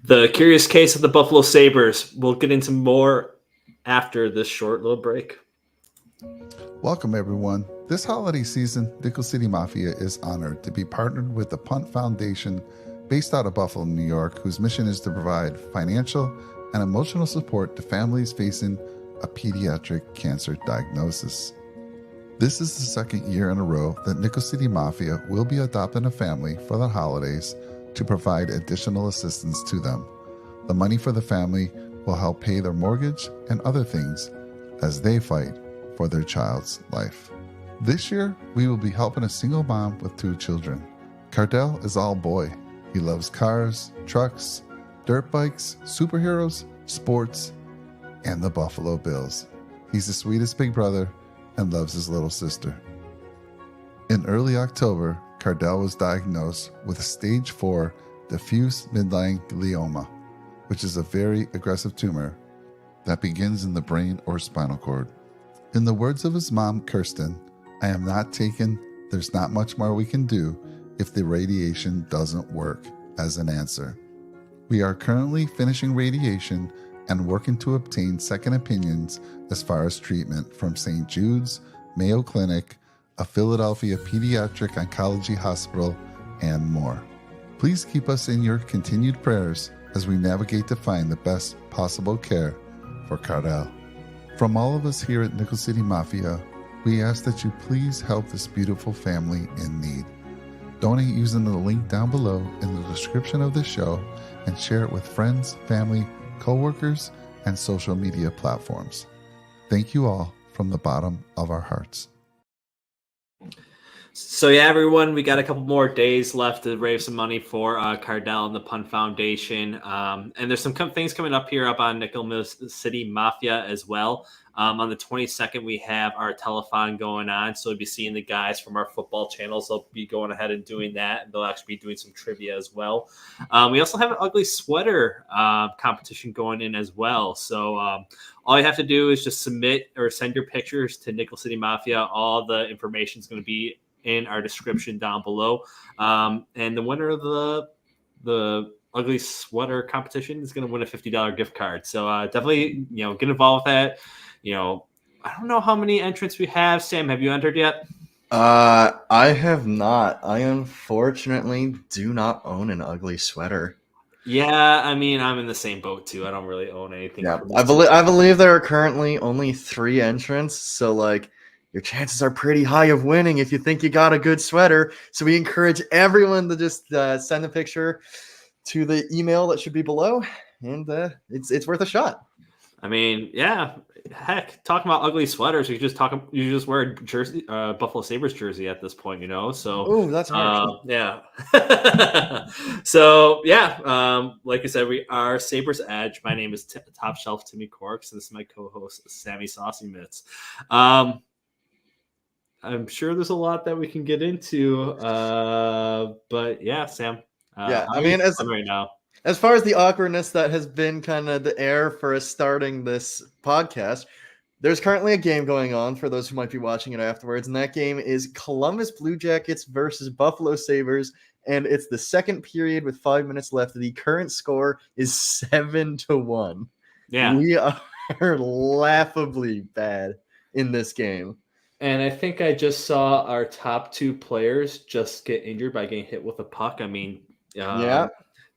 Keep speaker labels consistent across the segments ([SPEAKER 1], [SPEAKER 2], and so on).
[SPEAKER 1] The curious case of the Buffalo Sabres. We'll get into more after this short little break.
[SPEAKER 2] Welcome, everyone. This holiday season, Nickel City Mafia is honored to be partnered with the Punt Foundation based out of Buffalo, New York, whose mission is to provide financial and emotional support to families facing a pediatric cancer diagnosis. This is the second year in a row that Nickel City Mafia will be adopting a family for the holidays to provide additional assistance to them. The money for the family will help pay their mortgage and other things as they fight for their child's life. This year, we will be helping a single mom with 2 children. Cardell is all boy. He loves cars, trucks, dirt bikes, superheroes, sports, and the Buffalo Bills. He's the sweetest big brother and loves his little sister. In early October, Cardell was diagnosed with stage 4 diffuse midline glioma, which is a very aggressive tumor that begins in the brain or spinal cord. In the words of his mom, Kirsten, "I am not taken. There's not much more we can do if the radiation doesn't work," as an answer. We are currently finishing radiation and working to obtain second opinions as far as treatment from St. Jude's, Mayo Clinic, a Philadelphia Pediatric Oncology Hospital, and more. Please keep us in your continued prayers as we navigate to find the best possible care for Cardell. From all of us here at Nickel City Mafia, we ask that you please help this beautiful family in need. Donate using the link down below in the description of this show and share it with friends, family, co-workers, and social media platforms. Thank you all from the bottom of our hearts.
[SPEAKER 1] So yeah, everyone, we got a couple more days left to raise some money for Cardell and the Punt Foundation. And there's some things coming up here up on Nickel City Mafia as well. On the 22nd, we have our telethon going on. So we'll be seeing the guys from our football channels. They'll be going ahead and doing that. And they'll actually be doing some trivia as well. We also have an ugly sweater competition going in as well. So all you have to do is just submit or send your pictures to Nickel City Mafia. All the information is going to be in our description down below. And the winner of the ugly sweater competition is going to win a $50 gift card. So definitely, get involved with that. I don't know how many entrants we have. Sam, have you entered yet?
[SPEAKER 3] I have not. I unfortunately do not own an ugly sweater.
[SPEAKER 1] Yeah, I mean, I'm in the same boat too. I don't really own anything.
[SPEAKER 3] Yeah, I believe there are currently only 3 entrants. So your chances are pretty high of winning if you think you got a good sweater. So we encourage everyone to just send a picture to the email that should be below, and it's worth a shot.
[SPEAKER 1] I mean, yeah, heck, talking about ugly sweaters, you just wear a jersey, Buffalo Sabres jersey at this point, So,
[SPEAKER 3] oh, that's harsh.
[SPEAKER 1] Yeah. So, yeah, like I said, we are Sabres Edge. My name is Top Shelf Timmy Corks, and this is my co-host Sammy Saucy Mitts. I'm sure there's a lot that we can get into, but yeah, Sam.
[SPEAKER 3] Yeah, I mean,
[SPEAKER 1] right now.
[SPEAKER 3] As far as the awkwardness that has been kind of the air for us starting this podcast, there's currently a game going on for those who might be watching it afterwards, and that game is Columbus Blue Jackets versus Buffalo Sabres, and it's the second period with 5 minutes left. The current score is 7-1.
[SPEAKER 1] Yeah,
[SPEAKER 3] we are laughably bad in this game.
[SPEAKER 1] And I think I just saw our top 2 players just get injured by getting hit with a puck. I mean,
[SPEAKER 3] yeah.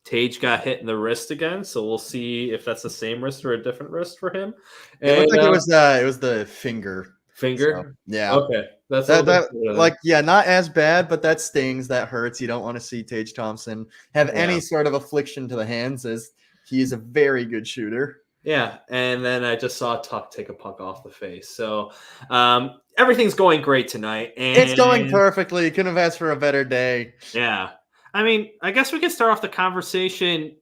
[SPEAKER 1] Tage got hit in the wrist again, so we'll see if that's the same wrist or a different wrist for him.
[SPEAKER 3] It looked like it was the finger.
[SPEAKER 1] Finger?
[SPEAKER 3] So, yeah.
[SPEAKER 1] Okay. That's
[SPEAKER 3] not as bad, but that stings. That hurts. You don't want to see Tage Thompson have any sort of affliction to the hands, as he is a very good shooter.
[SPEAKER 1] Yeah, and then I just saw Tuck take a puck off the face. So everything's going great tonight. And
[SPEAKER 3] it's going perfectly. You couldn't have asked for a better day.
[SPEAKER 1] Yeah. I mean, I guess we can start off the conversation.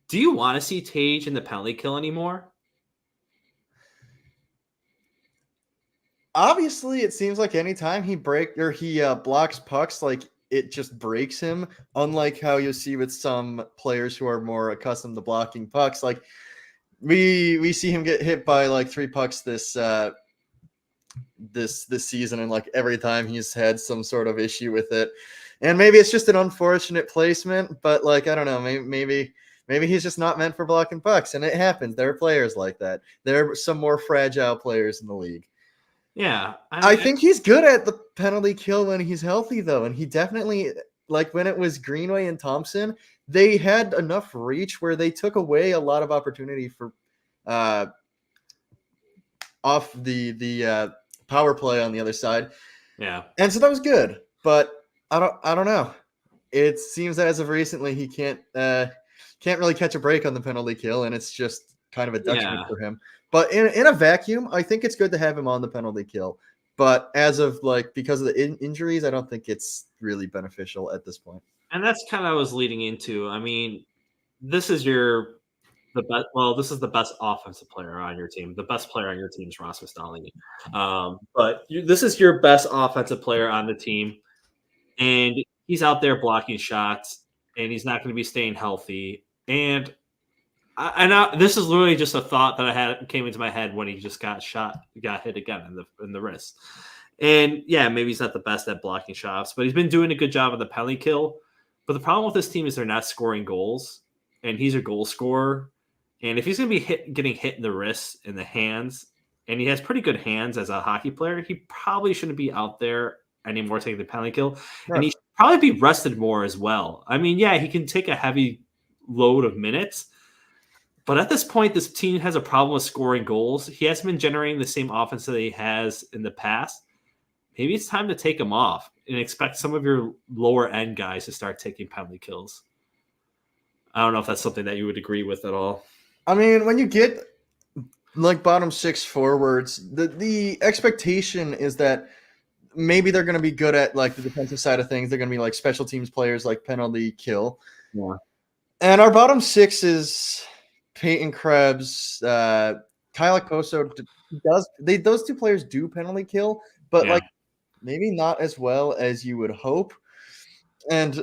[SPEAKER 1] Do you want to see Tage in the penalty kill anymore?
[SPEAKER 3] Obviously, it seems like anytime he blocks pucks, it just breaks him. Unlike how you see with some players who are more accustomed to blocking pucks, we see him get hit by 3 pucks this season, and every time he's had some sort of issue with it. And maybe it's just an unfortunate placement, but I don't know, maybe Maybe he's just not meant for blocking pucks, and it happens. There are players like that. There are some more fragile players in the league.
[SPEAKER 1] Yeah.
[SPEAKER 3] I think he's good at the penalty kill when he's healthy, though, and he definitely, like when it was Greenway and Thompson, they had enough reach where they took away a lot of opportunity for off the power play on the other side.
[SPEAKER 1] Yeah.
[SPEAKER 3] And so that was good, but I don't know. It seems that as of recently he can't really catch a break on the penalty kill, and it's just kind of a detriment for him. But in a vacuum, I think it's good to have him on the penalty kill. But as of because of the injuries, I don't think it's really beneficial at this point.
[SPEAKER 1] And that's kind of what I was leading into. I mean, this is the best. Well, this is the best offensive player on your team. The best player on your team is Rasmus Stanley. But this is your best offensive player on the team, and he's out there blocking shots, and he's not going to be staying healthy. And this is literally just a thought that came into my head when he just got hit again in the wrist. And yeah, maybe he's not the best at blocking shots, but he's been doing a good job of the penalty kill. But the problem with this team is they're not scoring goals, and he's a goal scorer. And if he's going to be getting hit in the wrists, in the hands, and he has pretty good hands as a hockey player, he probably shouldn't be out there anymore taking the penalty kill. Right. And he should probably be rested more as well. I mean, yeah, he can take a heavy load of minutes, but at this point, this team has a problem with scoring goals. He hasn't been generating the same offense that he has in the past. Maybe it's time to take him off and expect some of your lower end guys to start taking penalty kills. I don't know if that's something that you would agree with at all.
[SPEAKER 3] I mean, when you get bottom six forwards, the expectation is that maybe they're going to be good at the defensive side of things. They're going to be special teams players, penalty kill.
[SPEAKER 1] Yeah.
[SPEAKER 3] And our bottom six is Peyton Krebs, Kyle Okposo those two players do penalty kill, but maybe not as well as you would hope. And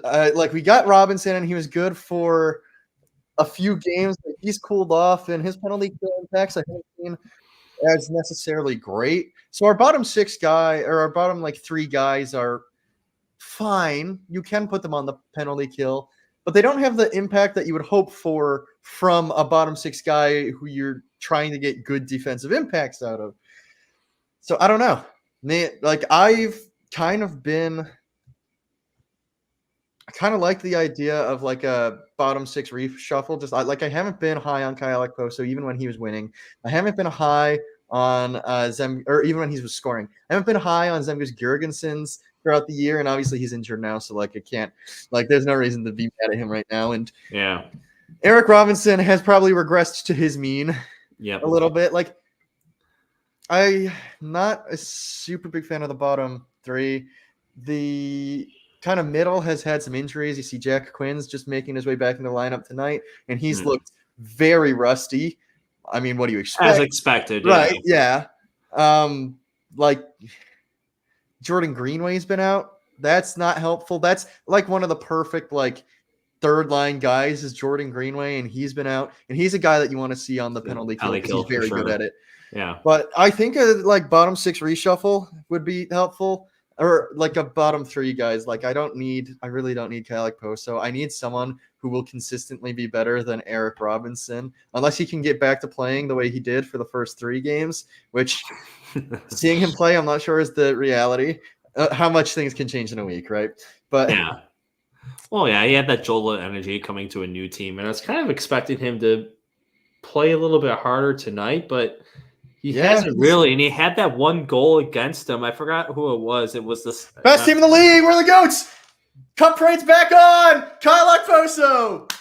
[SPEAKER 3] we got Robinson, and he was good for a few games. He's cooled off, and his penalty kill impacts I haven't seen as necessarily great. So our bottom six our bottom three guys are fine. You can put them on the penalty kill, but they don't have the impact that you would hope for from a bottom six guy who you're trying to get good defensive impacts out of. So I don't know. I've kind of been – I kind of like the idea of a bottom six reshuffle. Just I haven't been high on Kyle Okposo even when he was winning. I haven't been high on or even when he was scoring. I haven't been high on Zemgus Girgensons throughout the year, and obviously he's injured now, so I can't there's no reason to be mad at him right now. And
[SPEAKER 1] yeah,
[SPEAKER 3] Eric Robinson has probably regressed to his mean
[SPEAKER 1] a
[SPEAKER 3] little bit. I'm not a super big fan of the bottom three. The kind of middle has had some injuries. You see Jack Quinn's just making his way back in the lineup tonight, and he's looked very rusty. I mean, what do you expect?
[SPEAKER 1] As expected.
[SPEAKER 3] Right, yeah. Jordan Greenway's been out. That's not helpful. That's one of the perfect third line guys is Jordan Greenway, and he's been out. And he's a guy that you want to see on the penalty kill because he's very good at it.
[SPEAKER 1] Yeah.
[SPEAKER 3] But I think a bottom six reshuffle would be helpful. Or a bottom three guys. I really don't need Kyle Okposo. I need someone who will consistently be better than Eric Robinson, unless he can get back to playing the way he did for the first three games, which seeing him play, I'm not sure is the reality. How much things can change in a week, right? But
[SPEAKER 1] yeah. Well, yeah, he had that jolt of energy coming to a new team, and I was kind of expecting him to play a little bit harder tonight, but he hasn't really, and he had that one goal against him. I forgot who it was. It was this
[SPEAKER 3] best team in the league. We're the GOATs. Cup parade's back on. Kyle Okposo.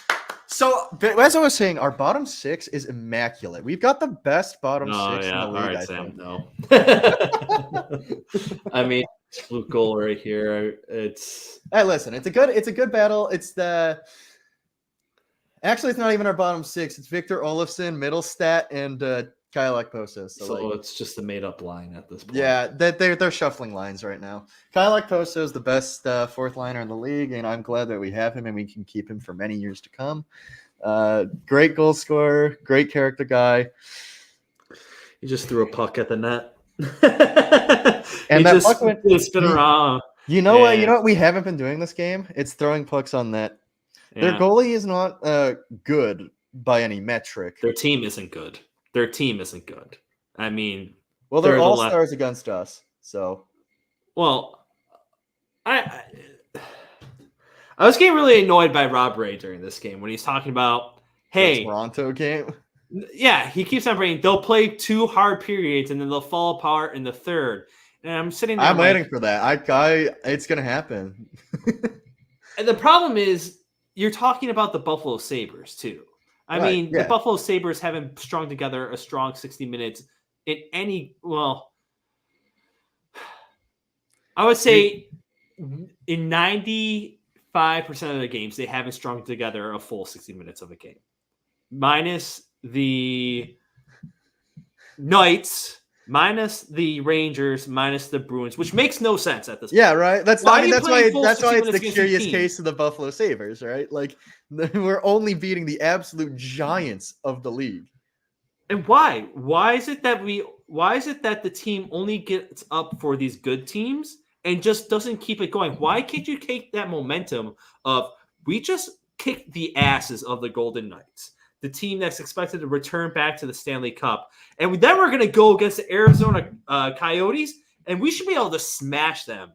[SPEAKER 3] So, as I was saying, our bottom six is immaculate. We've got the best bottom six in the league. All right, Sam.
[SPEAKER 1] No. I mean, Luke goal right here.
[SPEAKER 3] Hey, listen, it's a good battle. It's actually it's not even our bottom six. It's Victor Olofsson, Middlestat, and Kyle Okposo.
[SPEAKER 1] So it's just a made-up line at this point.
[SPEAKER 3] Yeah, they're shuffling lines right now. Kyle Okposo is the best fourth liner in the league, and I'm glad that we have him and we can keep him for many years to come. Great goal scorer, great character guy.
[SPEAKER 1] He just threw a puck at the net.
[SPEAKER 3] And that puck went
[SPEAKER 1] spin around.
[SPEAKER 3] You know what? You know what we haven't been doing this game? It's throwing pucks on net. Their goalie is not good by any metric.
[SPEAKER 1] Their team isn't good. I mean,
[SPEAKER 3] well, they're all stars against us. So,
[SPEAKER 1] well, I was getting really annoyed by Rob Ray during this game when he's talking about, hey,
[SPEAKER 3] the Toronto game.
[SPEAKER 1] Yeah, he keeps on bringing. They'll play 2 hard periods and then they'll fall apart in the third. And I'm sitting there.
[SPEAKER 3] I'm waiting for that. It's gonna happen.
[SPEAKER 1] And the problem is, you're talking about the Buffalo Sabres too. I mean, the Buffalo Sabres haven't strung together a strong 60 minutes in any. Well, I would say in 95% of the games they haven't strung together a full 60 minutes of a game, minus the Knights, minus the Rangers, minus the Bruins, which makes no sense at this point.
[SPEAKER 3] Yeah, right. That's why it's the curious case of the Buffalo Sabres, right? Like we're only beating the absolute giants of the league.
[SPEAKER 1] And why? Why is it that the team only gets up for these good teams and just doesn't keep it going? Why can't you take that momentum of we just kicked the asses of the Golden Knights, the team that's expected to return back to the Stanley Cup. And then we're going to go against the Arizona Coyotes, and we should be able to smash them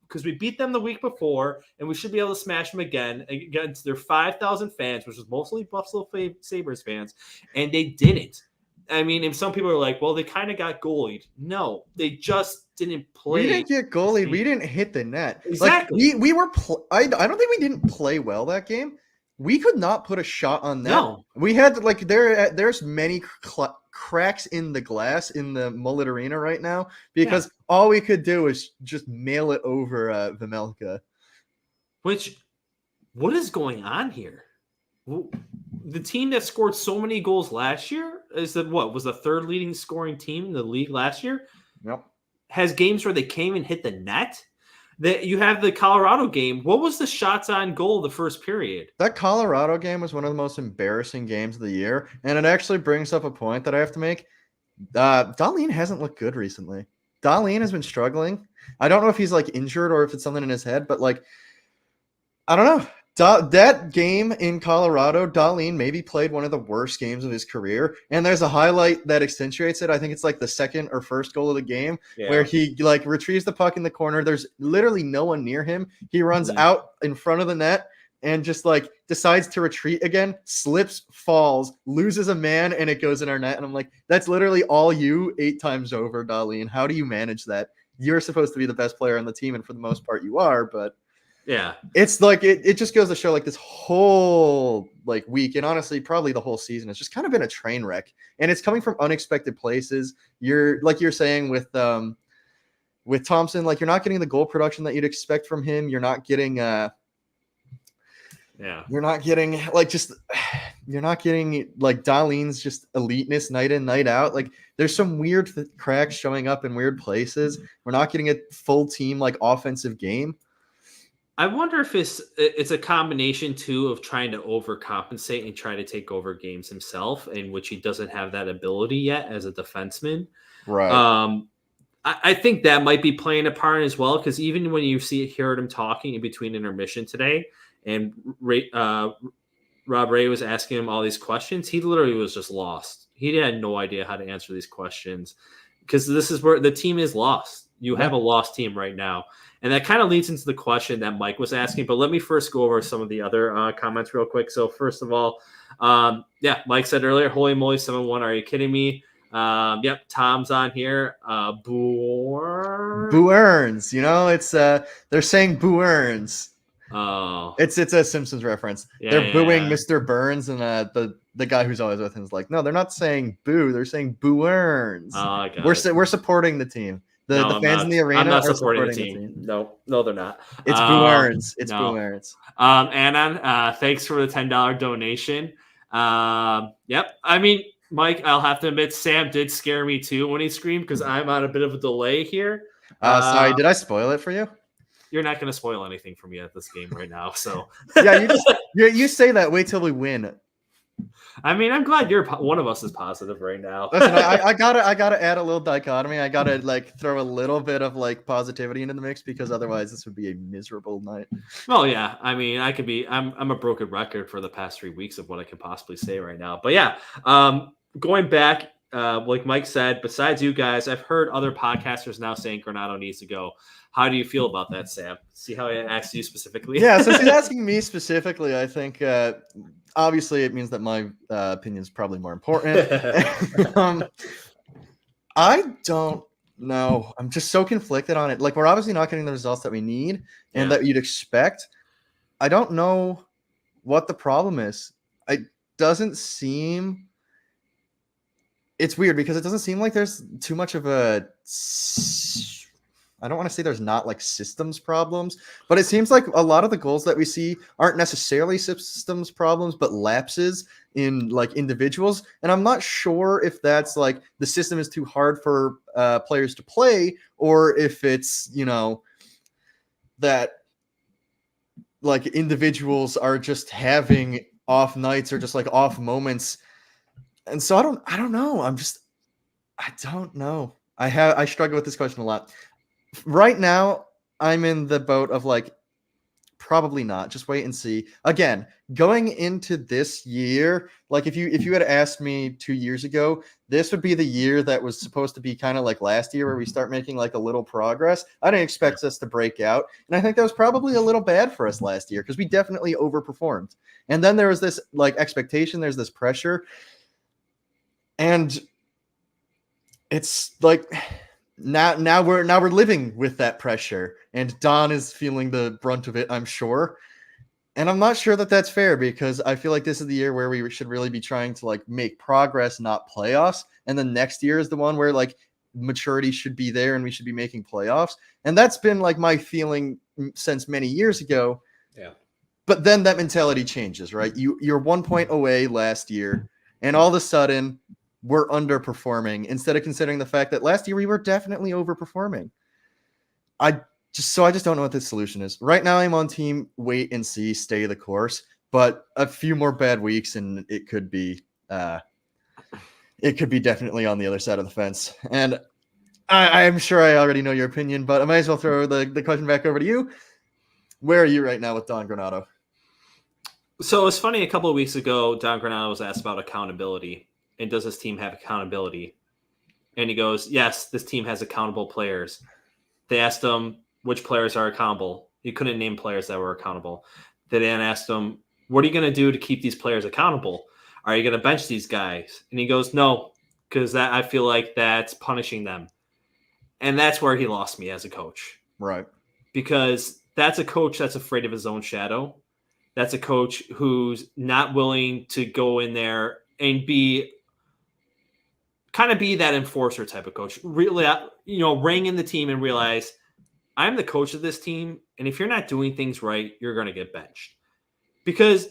[SPEAKER 1] because we beat them the week before, and we should be able to smash them again against their 5,000 fans, which was mostly Buffalo Sabres fans, and they didn't. I mean, and some people are like, well, they kind of got goalied. No, they just didn't play.
[SPEAKER 3] We didn't get goalied. We didn't hit the net.
[SPEAKER 1] Exactly.
[SPEAKER 3] Like, we were I don't think we didn't play well that game. We could not put a shot on net.
[SPEAKER 1] No.
[SPEAKER 3] We had there's many cracks in the glass in the Mullet Arena right now because all we could do is just mail it over Vemelka.
[SPEAKER 1] What is going on here? The team that scored so many goals last year was the third leading scoring team in the league last year?
[SPEAKER 3] Yep.
[SPEAKER 1] Has games where they came and hit the net? That you have the Colorado game. What was the shots on goal the first period?
[SPEAKER 3] That Colorado game was one of the most embarrassing games of the year, and it actually brings up a point that I have to make. Dahlin hasn't looked good recently. Dahlin has been struggling. I don't know if he's like injured or if it's something in his head, but like, I don't know. That game in Colorado, Dahlin maybe played one of the worst games of his career. And there's a highlight that accentuates it. I think it's like the second or first goal of the game where he like retrieves the puck in the corner. There's literally no one near him. He runs out in front of the net and just like decides to retreat again, slips, falls, loses a man, and it goes in our net. And I'm like, that's literally all you 8 times over, Dahlin. How do you manage that? You're supposed to be the best player on the team, and for the most part you are, but
[SPEAKER 1] yeah,
[SPEAKER 3] it's like it just goes to show like this whole like week, and honestly probably the whole season has just kind of been a train wreck, and it's coming from unexpected places. You're saying with Thompson, like you're not getting the goal production that you'd expect from him. You're not getting you're not getting like Dahlin's just eliteness night in, night out. Like there's some weird cracks showing up in weird places. We're not getting a full team like offensive game.
[SPEAKER 1] I wonder if it's a combination too of trying to overcompensate and try to take over games himself, in which he doesn't have that ability yet as a defenseman.
[SPEAKER 3] Right.
[SPEAKER 1] I think that might be playing a part as well, because even when you hear him talking in between intermission today, and Rob Ray was asking him all these questions, he literally was just lost. He had no idea how to answer these questions, because this is where the team is lost. You have a lost team right now. And that kind of leads into the question that Mike was asking. But let me first go over some of the other comments real quick. So first of all, Mike said earlier, holy moly, 7-1. Are you kidding me? Yep, Tom's on here. Boo
[SPEAKER 3] Earns. You know, it's they're saying Boo Earns.
[SPEAKER 1] Oh.
[SPEAKER 3] It's a Simpsons reference. They're booing Mr. Burns, and the guy who's always with him is like, no, they're not saying boo. They're saying Boo Earns.
[SPEAKER 1] Oh, I got
[SPEAKER 3] we're supporting the team. The fans in the arena
[SPEAKER 1] I'm not
[SPEAKER 3] are
[SPEAKER 1] supporting the team. No, they're not.
[SPEAKER 3] It's Boo Earns. It's Boo Earns.
[SPEAKER 1] Anon, thanks for the $10 donation. Yep. I mean, Mike, I'll have to admit, Sam did scare me too when he screamed, because I'm on a bit of a delay here.
[SPEAKER 3] Sorry, did I spoil it for you?
[SPEAKER 1] You're not going to spoil anything for me at this game right now. So
[SPEAKER 3] yeah, you say that. Wait till we win.
[SPEAKER 1] I mean, I'm glad one of us is positive right now.
[SPEAKER 3] Listen, I gotta add a little dichotomy. I gotta like throw a little bit of like positivity into the mix because otherwise this would be a miserable night.
[SPEAKER 1] Well, yeah. I mean, I'm a broken record for the past 3 weeks of what I could possibly say right now. But yeah, going back, like Mike said, besides you guys, I've heard other podcasters now saying Granato needs to go. How do you feel about that, Sam? See how I asked you specifically?
[SPEAKER 3] Yeah, since he's asking me specifically, I think obviously it means that my opinion is probably more important. I don't know. I'm just so conflicted on it. Like, we're obviously not getting the results that we need and that you'd expect. I don't know what the problem is. It doesn't seem. It's weird because it doesn't seem like there's too much of a. I don't want to say there's not like systems problems, but it seems like a lot of the goals that we see aren't necessarily systems problems, but lapses in like individuals. And I'm not sure if that's like the system is too hard for players to play, or if it's, you know, that like individuals are just having off nights or just like off moments. And so I don't know. I don't know. I struggle with this question a lot. Right now, I'm in the boat of like, probably not. Just wait and see. Again, going into this year, like if you had asked me 2 years ago, this would be the year that was supposed to be kind of like last year where we start making like a little progress. I didn't expect us to break out. And I think that was probably a little bad for us last year because we definitely overperformed. And then there was this like expectation, there's this pressure. And it's like now we're living with that pressure, and Don is feeling the brunt of it, I'm sure. And I'm not sure that that's fair because I feel like this is the year where we should really be trying to like make progress, not playoffs. And then next year is the one where like maturity should be there and we should be making playoffs. And that's been like my feeling since many years ago.
[SPEAKER 1] Yeah.
[SPEAKER 3] But then that mentality changes, right? You're 1 point away last year, and all of a sudden we're underperforming instead of considering the fact that last year we were definitely overperforming. I just don't know what the solution is. Right now I'm on team wait and see, stay the course, but a few more bad weeks and it could be definitely on the other side of the fence. And I'm sure I already know your opinion, but I might as well throw the question back over to you. Where are you right now with Don Granato?
[SPEAKER 1] So it's funny, a couple of weeks ago, Don Granato was asked about accountability. And does this team have accountability? And he goes, yes, this team has accountable players. They asked him which players are accountable. He couldn't name players that were accountable. They then asked him, what are you going to do to keep these players accountable? Are you going to bench these guys? And he goes, no, because I feel like that's punishing them. And that's where he lost me as a coach.
[SPEAKER 3] Right.
[SPEAKER 1] Because that's a coach that's afraid of his own shadow. That's a coach who's not willing to go in there and be that enforcer type of coach. Really, rein in the team and realize I'm the coach of this team. And if you're not doing things right, you're going to get benched. Because,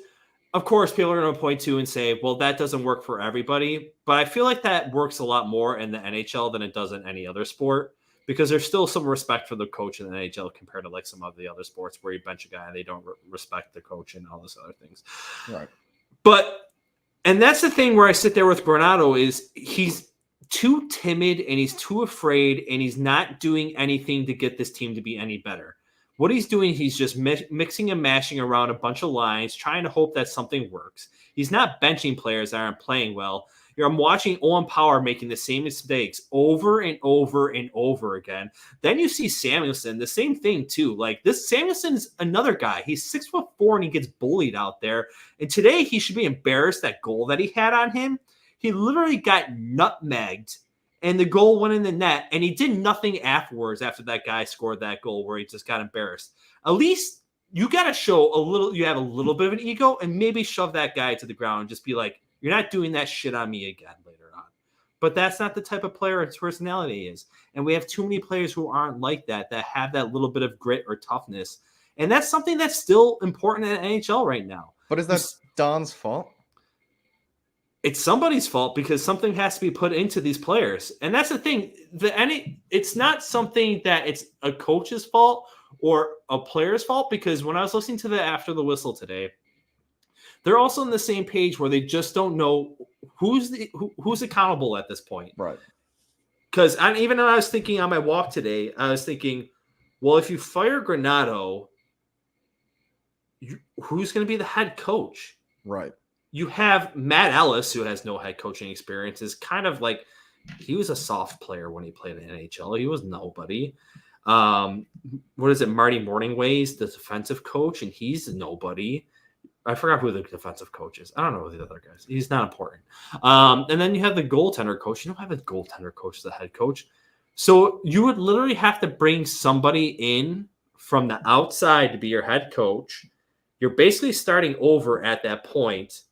[SPEAKER 1] of course, people are going to point to and say, well, that doesn't work for everybody. But I feel like that works a lot more in the NHL than it does in any other sport. Because there's still some respect for the coach in the NHL compared to like some of the other sports where you bench a guy and they don't respect the coach and all those other things.
[SPEAKER 3] Right.
[SPEAKER 1] And that's the thing where I sit there with Granato is he's too timid and he's too afraid and he's not doing anything to get this team to be any better. What he's doing, he's just mixing and mashing around a bunch of lines, trying to hope that something works. He's not benching players that aren't playing well. I'm watching Owen Power making the same mistakes over and over and over again. Then you see Samuelson, the same thing too. Like this Samuelson's another guy. He's 6'4" and he gets bullied out there. And today he should be embarrassed that goal that he had on him. He literally got nutmegged and the goal went in the net and he did nothing afterwards after that guy scored that goal where he just got embarrassed. At least you got to show you have a little bit of an ego and maybe shove that guy to the ground and just be like, you're not doing that shit on me again later on. But that's not the type of player his personality is. And we have too many players who aren't like that have that little bit of grit or toughness. And that's something that's still important in the NHL right now.
[SPEAKER 3] But is that Don's fault?
[SPEAKER 1] It's somebody's fault because something has to be put into these players. And that's the thing. It's not something that it's a coach's fault or a player's fault, because when I was listening to the After the Whistle today, they're also on the same page where they just don't know who's accountable at this point.
[SPEAKER 3] Right.
[SPEAKER 1] Because even when I was thinking on my walk today, I was thinking, well, if you fire Granato, who's going to be the head coach?
[SPEAKER 3] Right.
[SPEAKER 1] You have Matt Ellis, who has no head coaching experience, is kind of like he was a soft player when he played in the NHL. He was nobody. What is it? Marty Morningway's the defensive coach, and he's nobody. I forgot who the defensive coach is. I don't know who the other guys. He's not important. And then you have the goaltender coach. You don't have a goaltender coach as the head coach. So you would literally have to bring somebody in from the outside to be your head coach. You're basically starting over at that point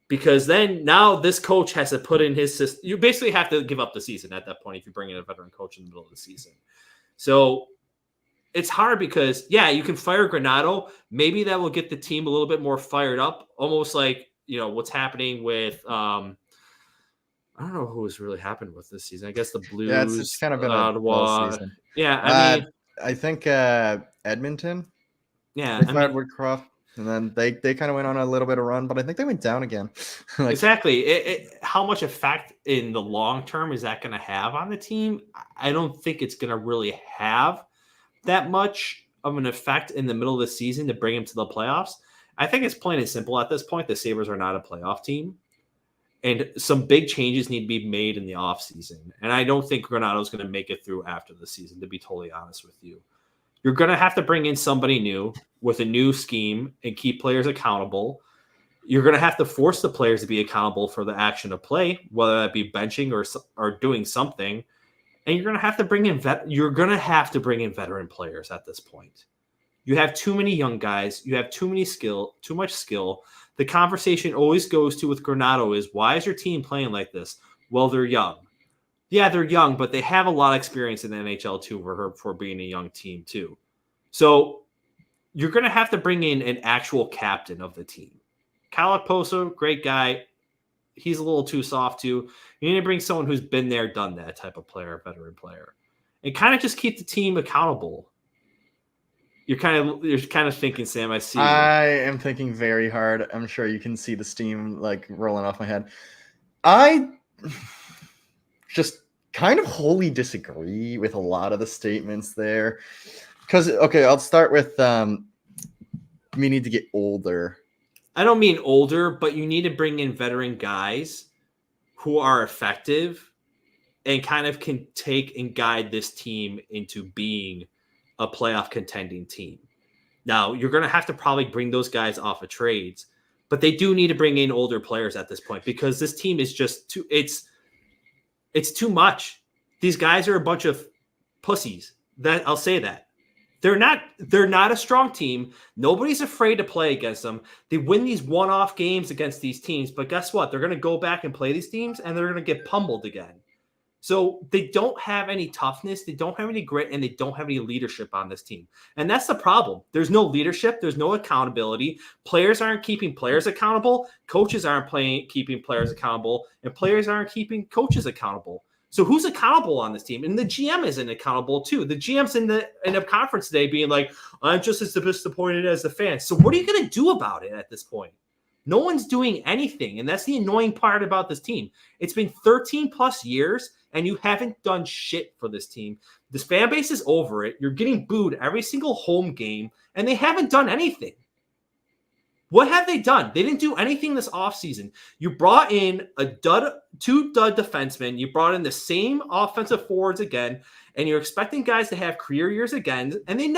[SPEAKER 1] because then now this coach has to put in his system. You basically have to give up the season at that point if you bring in a veteran coach in the middle of the season. So it's hard because, yeah, you can fire Granato. Maybe that will get the team a little bit more fired up, almost like, what's happening with I don't know who's really happened with this season. I guess the Blues.
[SPEAKER 3] Yeah, it's kind of been a low season.
[SPEAKER 1] Yeah, I mean,
[SPEAKER 3] I think Edmonton.
[SPEAKER 1] Yeah,
[SPEAKER 3] they fired Woodcroft, and then they kind of went on a little bit of run, but I think they went down again.
[SPEAKER 1] Exactly. How much effect in the long term is that going to have on the team? I don't think it's going to really have that much of an effect in the middle of the season to bring him to the playoffs. I think it's plain and simple at this point. The Sabres are not a playoff team, and some big changes need to be made in the offseason. And I don't think Granato is going to make it through after the season, to be totally honest with you. You're going to have to bring in somebody new with a new scheme and keep players accountable. You're going to have to force the players to be accountable for the action of play, whether that be benching or doing something. And you're going to have to bring in veteran players at this point. You have too many young guys. You have too much skill. The conversation always goes to with Granato is, why is your team playing like this? Well, they're young. Yeah, they're young, but they have a lot of experience in the NHL too for being a young team too. So you're going to have to bring in an actual captain of the team. Kyle Okposo, great guy. He's a little too soft too. You need to bring someone who's been there, done that type of player, a veteran player, and kind of just keep the team accountable. You're kind of thinking, Sam. I see.
[SPEAKER 3] I am thinking very hard. I'm sure you can see the steam like rolling off my head. I just kind of wholly disagree with a lot of the statements there. Because, okay, I'll start with we need to get older.
[SPEAKER 1] I don't mean older, but you need to bring in veteran guys who are effective and kind of can take and guide this team into being a playoff contending team. Now, you're going to have to probably bring those guys off of trades, but they do need to bring in older players at this point because this team is just too, it's too much. These guys are a bunch of pussies. That I'll say that. They're not a strong team. Nobody's afraid to play against them. They win these one-off games against these teams, but guess what? They're going to go back and play these teams, and they're going to get pummeled again. So they don't have any toughness, they don't have any grit, and they don't have any leadership on this team. And that's the problem. There's no leadership. There's no accountability. Players aren't keeping players accountable. Coaches aren't keeping players accountable, and players aren't keeping coaches accountable. So who's accountable on this team? And the GM isn't accountable too. The GM's in a conference today being like, I'm just as disappointed as the fans. So what are you going to do about it at this point? No one's doing anything. And that's the annoying part about this team. It's been 13 plus years and you haven't done shit for this team. This fan base is over it. You're getting booed every single home game and they haven't done anything. What have they done? They didn't do anything this offseason. You brought in two dud defensemen. You brought in the same offensive forwards again, and you're expecting guys to have career years again, and they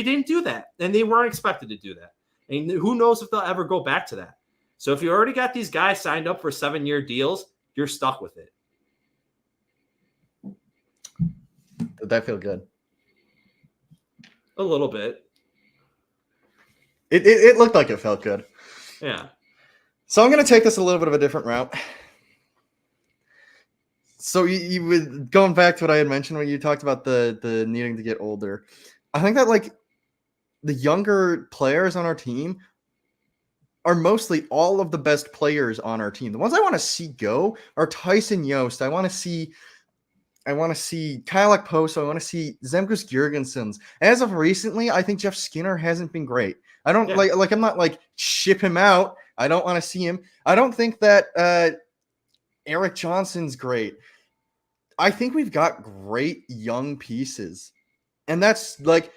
[SPEAKER 1] didn't do that, and they weren't expected to do that. And who knows if they'll ever go back to that. So if you already got these guys signed up for 7-year deals, you're stuck with it.
[SPEAKER 3] Did that feel good?
[SPEAKER 1] A little bit.
[SPEAKER 3] It looked like it felt good.
[SPEAKER 1] Yeah.
[SPEAKER 3] So I'm going to take this a little bit of a different route. So you would going back to what I had mentioned when you talked about the needing to get older. I think that like the younger players on our team are mostly all of the best players on our team. The ones I want to see go are Tyson Yost. I want to see Kyle Okposo. I want to see Zemgus Girgensons. As of recently, I think Jeff Skinner hasn't been great. I don't like I'm not like ship him out, I don't want to see him. I don't think that Eric Johnson's great. I think we've got great young pieces. And that's like,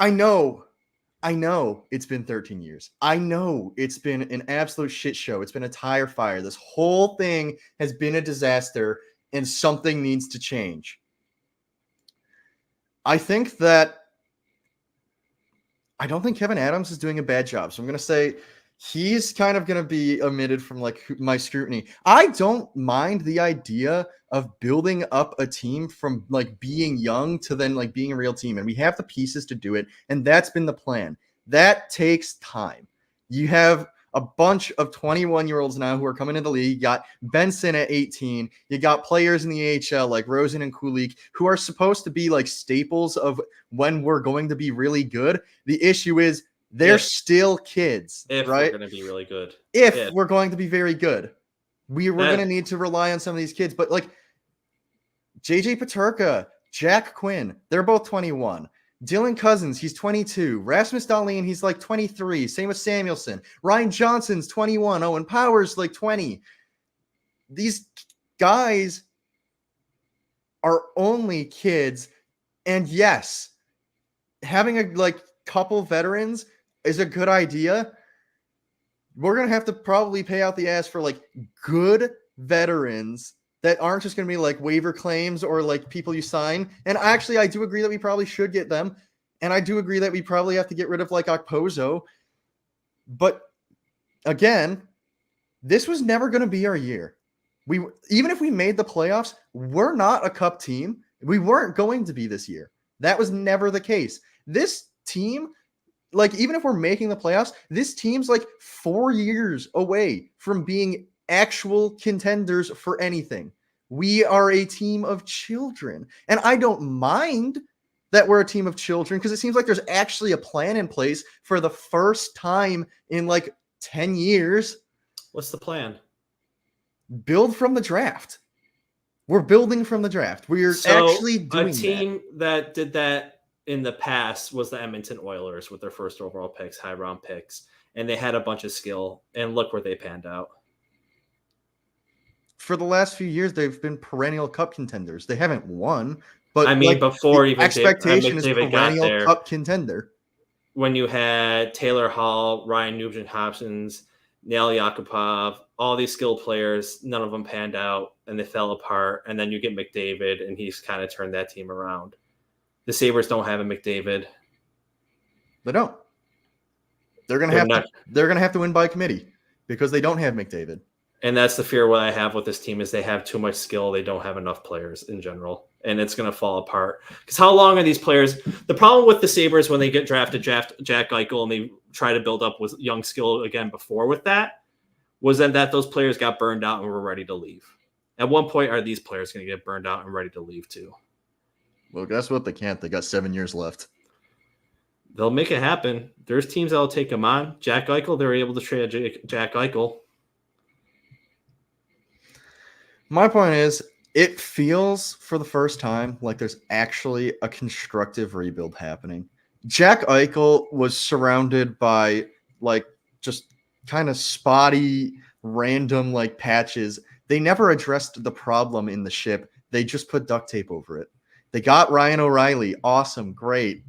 [SPEAKER 3] I know it's been 13 years. I know it's been an absolute shit show. It's been a tire fire. This whole thing has been a disaster and something needs to change. I don't think Kevin Adams is doing a bad job. So I'm going to say he's kind of going to be omitted from like my scrutiny. I don't mind the idea of building up a team from like being young to then like being a real team. And we have the pieces to do it. And that's been the plan. That takes time. You have a bunch of 21-year-olds now who are coming into the league. You got Benson at 18. You got players in the AHL like Rosen and Kulik who are supposed to be like staples of when we're going to be really good. The issue is they're still kids,
[SPEAKER 1] if
[SPEAKER 3] right?
[SPEAKER 1] we're going to be really good.
[SPEAKER 3] If we're going to be very good. We're going to need to rely on some of these kids. But like JJ Peterka, Jack Quinn, they're both 21. Dylan Cousins, he's 22. Rasmus Dahlin, he's like 23. Same with Samuelson. Ryan Johnson's 21. Owen Powers, like 20. These guys are only kids. And yes, having a like couple veterans is a good idea. We're going to have to probably pay out the ass for like good veterans that aren't just going to be like waiver claims or like people you sign. And actually, I do agree that we probably should get them. And I do agree that we probably have to get rid of like Okposo. But again, this was never going to be our year. Even if we made the playoffs, we're not a cup team. We weren't going to be this year. That was never the case. This team, like even if we're making the playoffs, this team's like 4 years away from being actual contenders for anything. We are a team of children. And I don't mind that we're a team of children because it seems like there's actually a plan in place for the first time in like 10 years.
[SPEAKER 1] What's the plan?
[SPEAKER 3] Build from the draft. We're building from the draft. We're actually doing
[SPEAKER 1] a team that did that in the past was the Edmonton Oilers with their first overall picks, high round picks, and they had a bunch of skill, and look where they panned out.
[SPEAKER 3] For the last few years, they've been perennial cup contenders. They haven't won, but
[SPEAKER 1] I mean,
[SPEAKER 3] like,
[SPEAKER 1] before even
[SPEAKER 3] expectation is
[SPEAKER 1] McDavid
[SPEAKER 3] perennial cup contender.
[SPEAKER 1] When you had Taylor Hall, Ryan Nugent-Hopkins, Nail Yakupov, all these skilled players, none of them panned out and they fell apart. And then you get McDavid and he's kind of turned that team around. The Sabres don't have a McDavid.
[SPEAKER 3] They don't. They're gonna have to win by committee because they don't have McDavid.
[SPEAKER 1] And that's the fear what I have with this team is they have too much skill. They don't have enough players in general. And it's going to fall apart. Because how long are these players? The problem with the Sabres when they get drafted Jack Eichel and they try to build up with young skill again before with that was then that those players got burned out and were ready to leave. At one point, are these players going to get burned out and ready to leave too?
[SPEAKER 3] Well, guess what? They can't. They got 7 years left.
[SPEAKER 1] They'll make it happen. There's teams that will take them on. Jack Eichel, they're able to trade Jack Eichel.
[SPEAKER 3] My point is, it feels for the first time like there's actually a constructive rebuild happening. Jack Eichel was surrounded by like just kind of spotty, random like patches. They never addressed the problem in the ship. They just put duct tape over it. They got Ryan O'Reilly. Awesome. Great.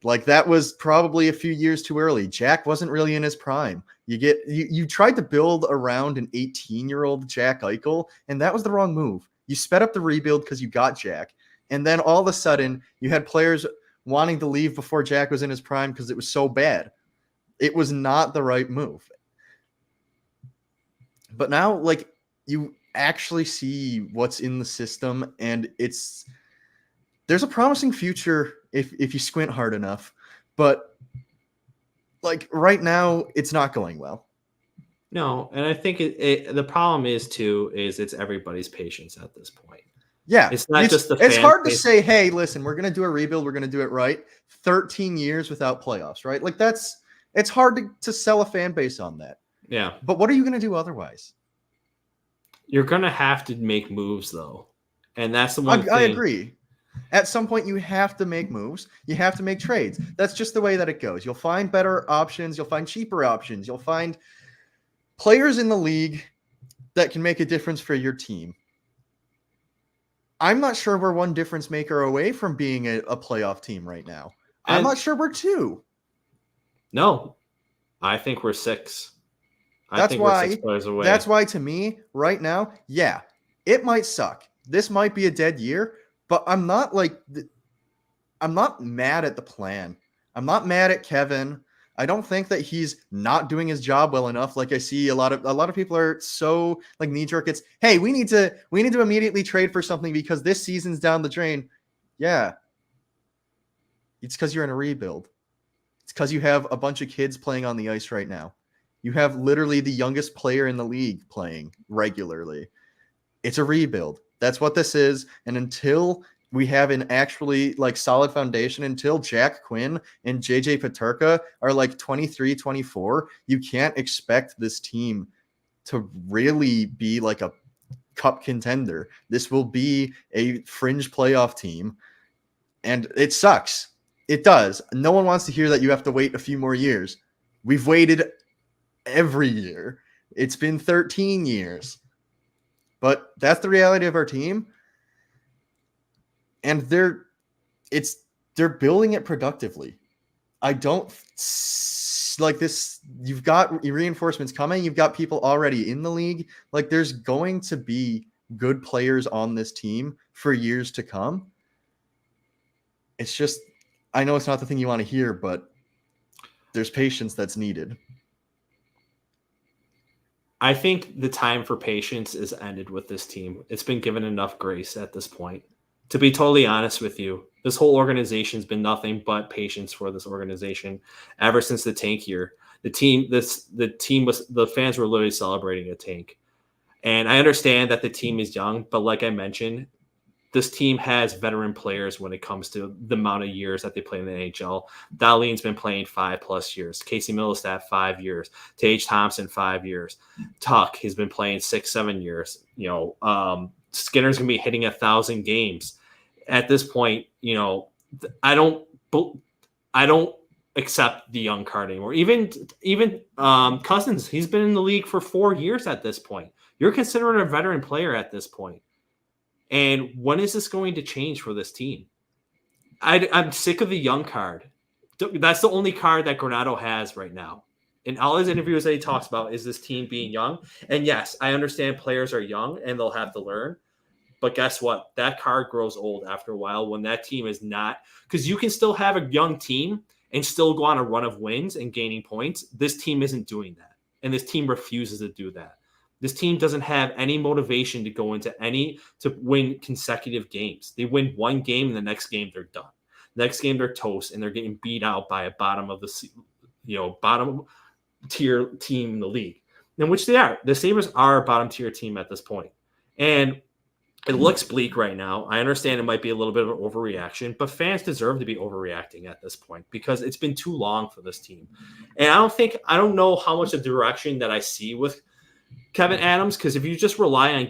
[SPEAKER 3] Like that was probably a few years too early. Jack wasn't really in his prime. You tried to build around an 18-year-old Jack Eichel, and that was the wrong move. You sped up the rebuild because you got Jack, and then all of a sudden you had players wanting to leave before Jack was in his prime because it was so bad. It was not the right move. But now, like, you actually see what's in the system, and there's a promising future if you squint hard enough, but like right now it's not going well.
[SPEAKER 1] No, and I think the problem is it's everybody's patience at this point.
[SPEAKER 3] Yeah,
[SPEAKER 1] it's not just the
[SPEAKER 3] it's hard to say, hey, listen, we're going to do a rebuild, we're going to do it right. 13 years without playoffs, right? Like it's hard to sell a fan base on that.
[SPEAKER 1] Yeah.
[SPEAKER 3] But what are you going to do otherwise?
[SPEAKER 1] You're going to have to make moves though. And that's the one thing.
[SPEAKER 3] I agree. At some point, you have to make moves. You have to make trades. That's just the way that it goes. You'll find better options. You'll find cheaper options. You'll find players in the league that can make a difference for your team. I'm not sure we're one difference maker away from being a playoff team right now. I'm not sure we're two.
[SPEAKER 1] No, I think we're 6.
[SPEAKER 3] That's why,
[SPEAKER 1] we're 6 players away.
[SPEAKER 3] That's why, to me, right now, yeah, it might suck. This might be a dead year, but I'm not mad at the plan. I'm not mad at Kevin. I don't think that he's not doing his job well enough. Like I see a lot of people are so like knee jerk. It's, hey, we need to immediately trade for something because this season's down the drain. Yeah. It's because you're in a rebuild. It's because you have a bunch of kids playing on the ice right now. You have literally the youngest player in the league playing regularly. It's a rebuild. That's what this is. And until we have an actually like solid foundation, until Jack Quinn and JJ Peterka are like 23, 24, you can't expect this team to really be like a cup contender. This will be a fringe playoff team. And it sucks. It does. No one wants to hear that you have to wait a few more years. We've waited every year. It's been 13 years. But that's the reality of our team. And they're building it productively. I don't like this. You've got reinforcements coming. You've got people already in the league. Like there's going to be good players on this team for years to come. It's just, I know it's not the thing you want to hear, but there's patience that's needed.
[SPEAKER 1] I think the time for patience is ended with this team. It's been given enough grace at this point. To be totally honest with you, this whole organization's been nothing but patience for this organization ever since the tank year. The fans were literally celebrating a tank. And I understand that the team is young, but like I mentioned, this team has veteran players when it comes to the amount of years that they play in the NHL. Dahlin's been playing 5+ years. Casey Middlestat, 5 years. Tage Thompson, 5 years. Tuck has been playing 6-7 years. Skinner's going to be hitting 1,000 games. At this point, I don't accept the young card anymore. Even Cousins, he's been in the league for 4 years at this point. You're considered a veteran player at this point. And when is this going to change for this team? I'm sick of the young card. That's the only card that Granato has right now. In all his interviews that he talks about is this team being young. And yes, I understand players are young and they'll have to learn. But guess what? That card grows old after a while when that team is not – because you can still have a young team and still go on a run of wins and gaining points. This team isn't doing that. And this team refuses to do that. This team doesn't have any motivation to go into to win consecutive games. They win one game and the next game they're done. Next game they're toast and they're getting beat out by a bottom tier team in the league, in which they are. The Sabres are a bottom tier team at this point. And it looks bleak right now. I understand it might be a little bit of an overreaction, but fans deserve to be overreacting at this point because it's been too long for this team. And I don't know how much of direction that I see with Kevin Adams, because if you just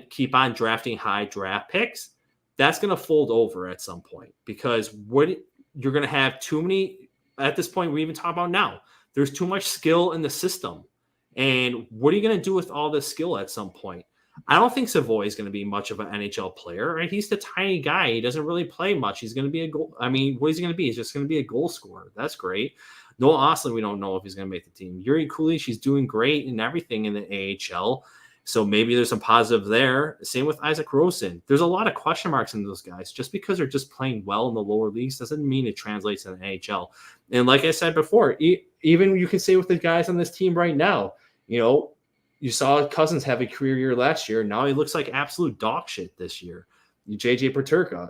[SPEAKER 1] keep on drafting high draft picks, that's going to fold over at some point because you're going to have too many at this point. We even talk about now. There's too much skill in the system. And what are you going to do with all this skill at some point? I don't think Savoy is going to be much of an NHL player. Right? He's the tiny guy. He doesn't really play much. He's going to be what is he going to be? He's just going to be a goal scorer. That's great. Noah Ostlund, we don't know if he's going to make the team. Yuri Kulich, he's doing great in everything in the AHL. So maybe there's some positive there. Same with Isaac Rosen. There's a lot of question marks in those guys. Just because they're just playing well in the lower leagues doesn't mean it translates in the NHL. And like I said before, even you can say with the guys on this team right now, you saw Cousins have a career year last year. Now he looks like absolute dog shit this year. JJ Peterka,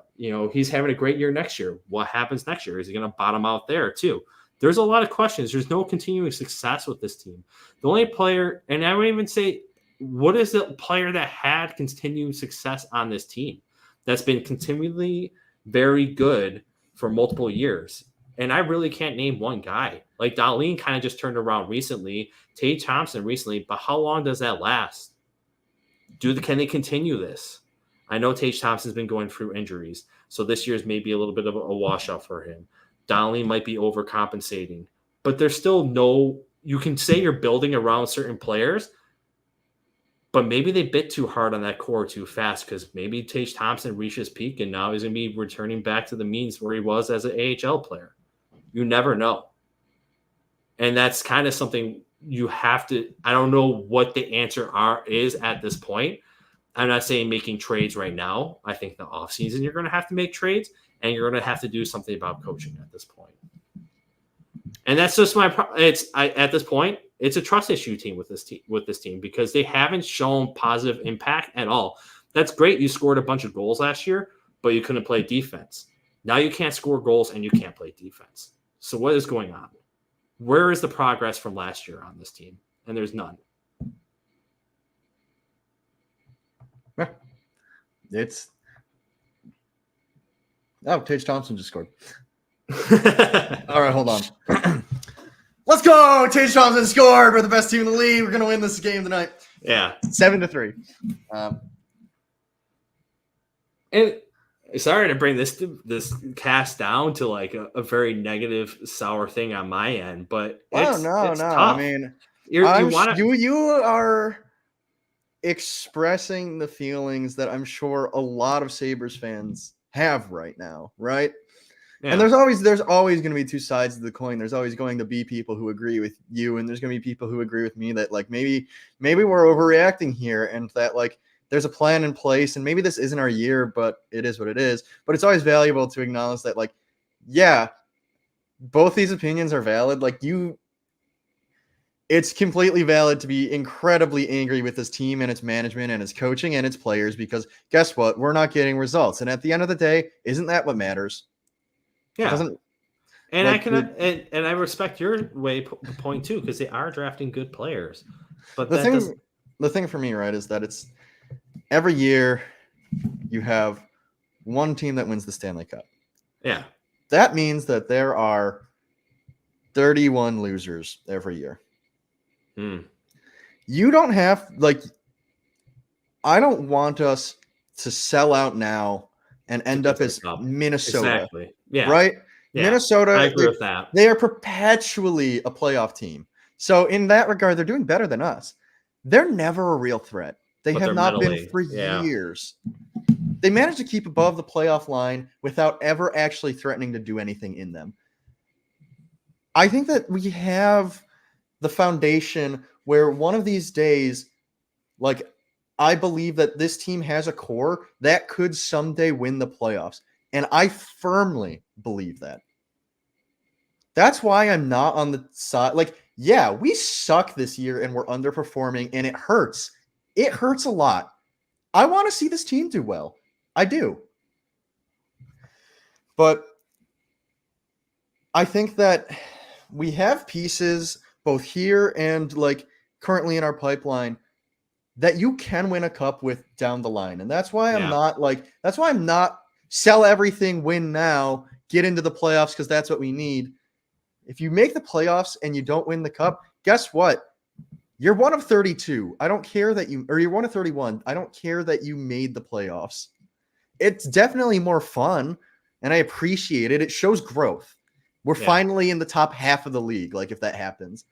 [SPEAKER 1] he's having a great year next year. What happens next year? Is he going to bottom out there too? There's a lot of questions. There's no continuing success with this team. The only player, and I would even say, what is the player that had continued success on this team that's been continually very good for multiple years? And I really can't name one guy. Like Dahlin kind of just turned around recently. Tage Thompson recently, but how long does that last? Can they continue this? I know Tage Thompson's been going through injuries, so this year's maybe a little bit of a washout for him. Dahlin might be overcompensating, but there's still you can say you're building around certain players, But maybe they bit too hard on that core too fast because maybe Tage Thompson reached his peak and now he's going to be returning back to the means where he was as an AHL player. You never know. And that's kind of something you have to – I don't know what the answer is at this point. I'm not saying making trades right now. I think the offseason you're going to have to make trades, and you're going to have to do something about coaching at this point. And that's just at this point, it's a trust issue with this team because they haven't shown positive impact at all. That's great. You scored a bunch of goals last year, but you couldn't play defense. Now you can't score goals and you can't play defense. So what is going on? Where is the progress from last year on this team? And there's none.
[SPEAKER 3] Tage Thompson just scored. All right, hold on. Let's go! Tage Thompson scored. We're the best team in the league. We're going to win this game tonight.
[SPEAKER 1] Yeah.
[SPEAKER 3] 7-3.
[SPEAKER 1] And sorry to bring this cast down to like a very negative, sour thing on my end, but it's tough.
[SPEAKER 3] I mean, you are expressing the feelings that I'm sure a lot of Sabres fans have right now, right? Yeah. And there's always going to be two sides of the coin. There's always going to be people who agree with you, and there's going to be people who agree with me that like maybe we're overreacting here, and that like there's a plan in place, and maybe this isn't our year, but it is what it is. But it's always valuable to acknowledge that like, yeah, both these opinions are valid. Like it's completely valid to be incredibly angry with this team and its management and its coaching and its players, because guess what? We're not getting results. And at the end of the day, isn't that what matters?
[SPEAKER 1] Yeah. And like, I respect your point too, because they are drafting good players. But
[SPEAKER 3] the thing for me, right, is that it's every year you have one team that wins the Stanley Cup.
[SPEAKER 1] Yeah.
[SPEAKER 3] That means that there are 31 losers every year. You don't have I don't want us to sell out now and end up as Minnesota.
[SPEAKER 1] Exactly. Yeah.
[SPEAKER 3] Right?
[SPEAKER 1] Yeah.
[SPEAKER 3] Minnesota,
[SPEAKER 1] I agree with that.
[SPEAKER 3] They are perpetually a playoff team. So in that regard, they're doing better than us. They're never a real threat. They have not been for years. They managed to keep above the playoff line without ever actually threatening to do anything in them. I think that we have the foundation where one of these days, like, I believe that this team has a core that could someday win the playoffs. And I firmly believe that. That's why I'm not on the side. Like, yeah, we suck this year and we're underperforming and it hurts. It hurts a lot. I want to see this team do well. I do. But I think that we have pieces both here and like currently in our pipeline that you can win a cup with down the line. And that's why I'm not sell everything, win now, get into the playoffs because that's what we need. If you make the playoffs and you don't win the cup, guess what? You're one of 32. I don't care that you're one of 31. I don't care that you made the playoffs. It's definitely more fun and I appreciate it. It shows growth. We're finally in the top half of the league, like if that happens.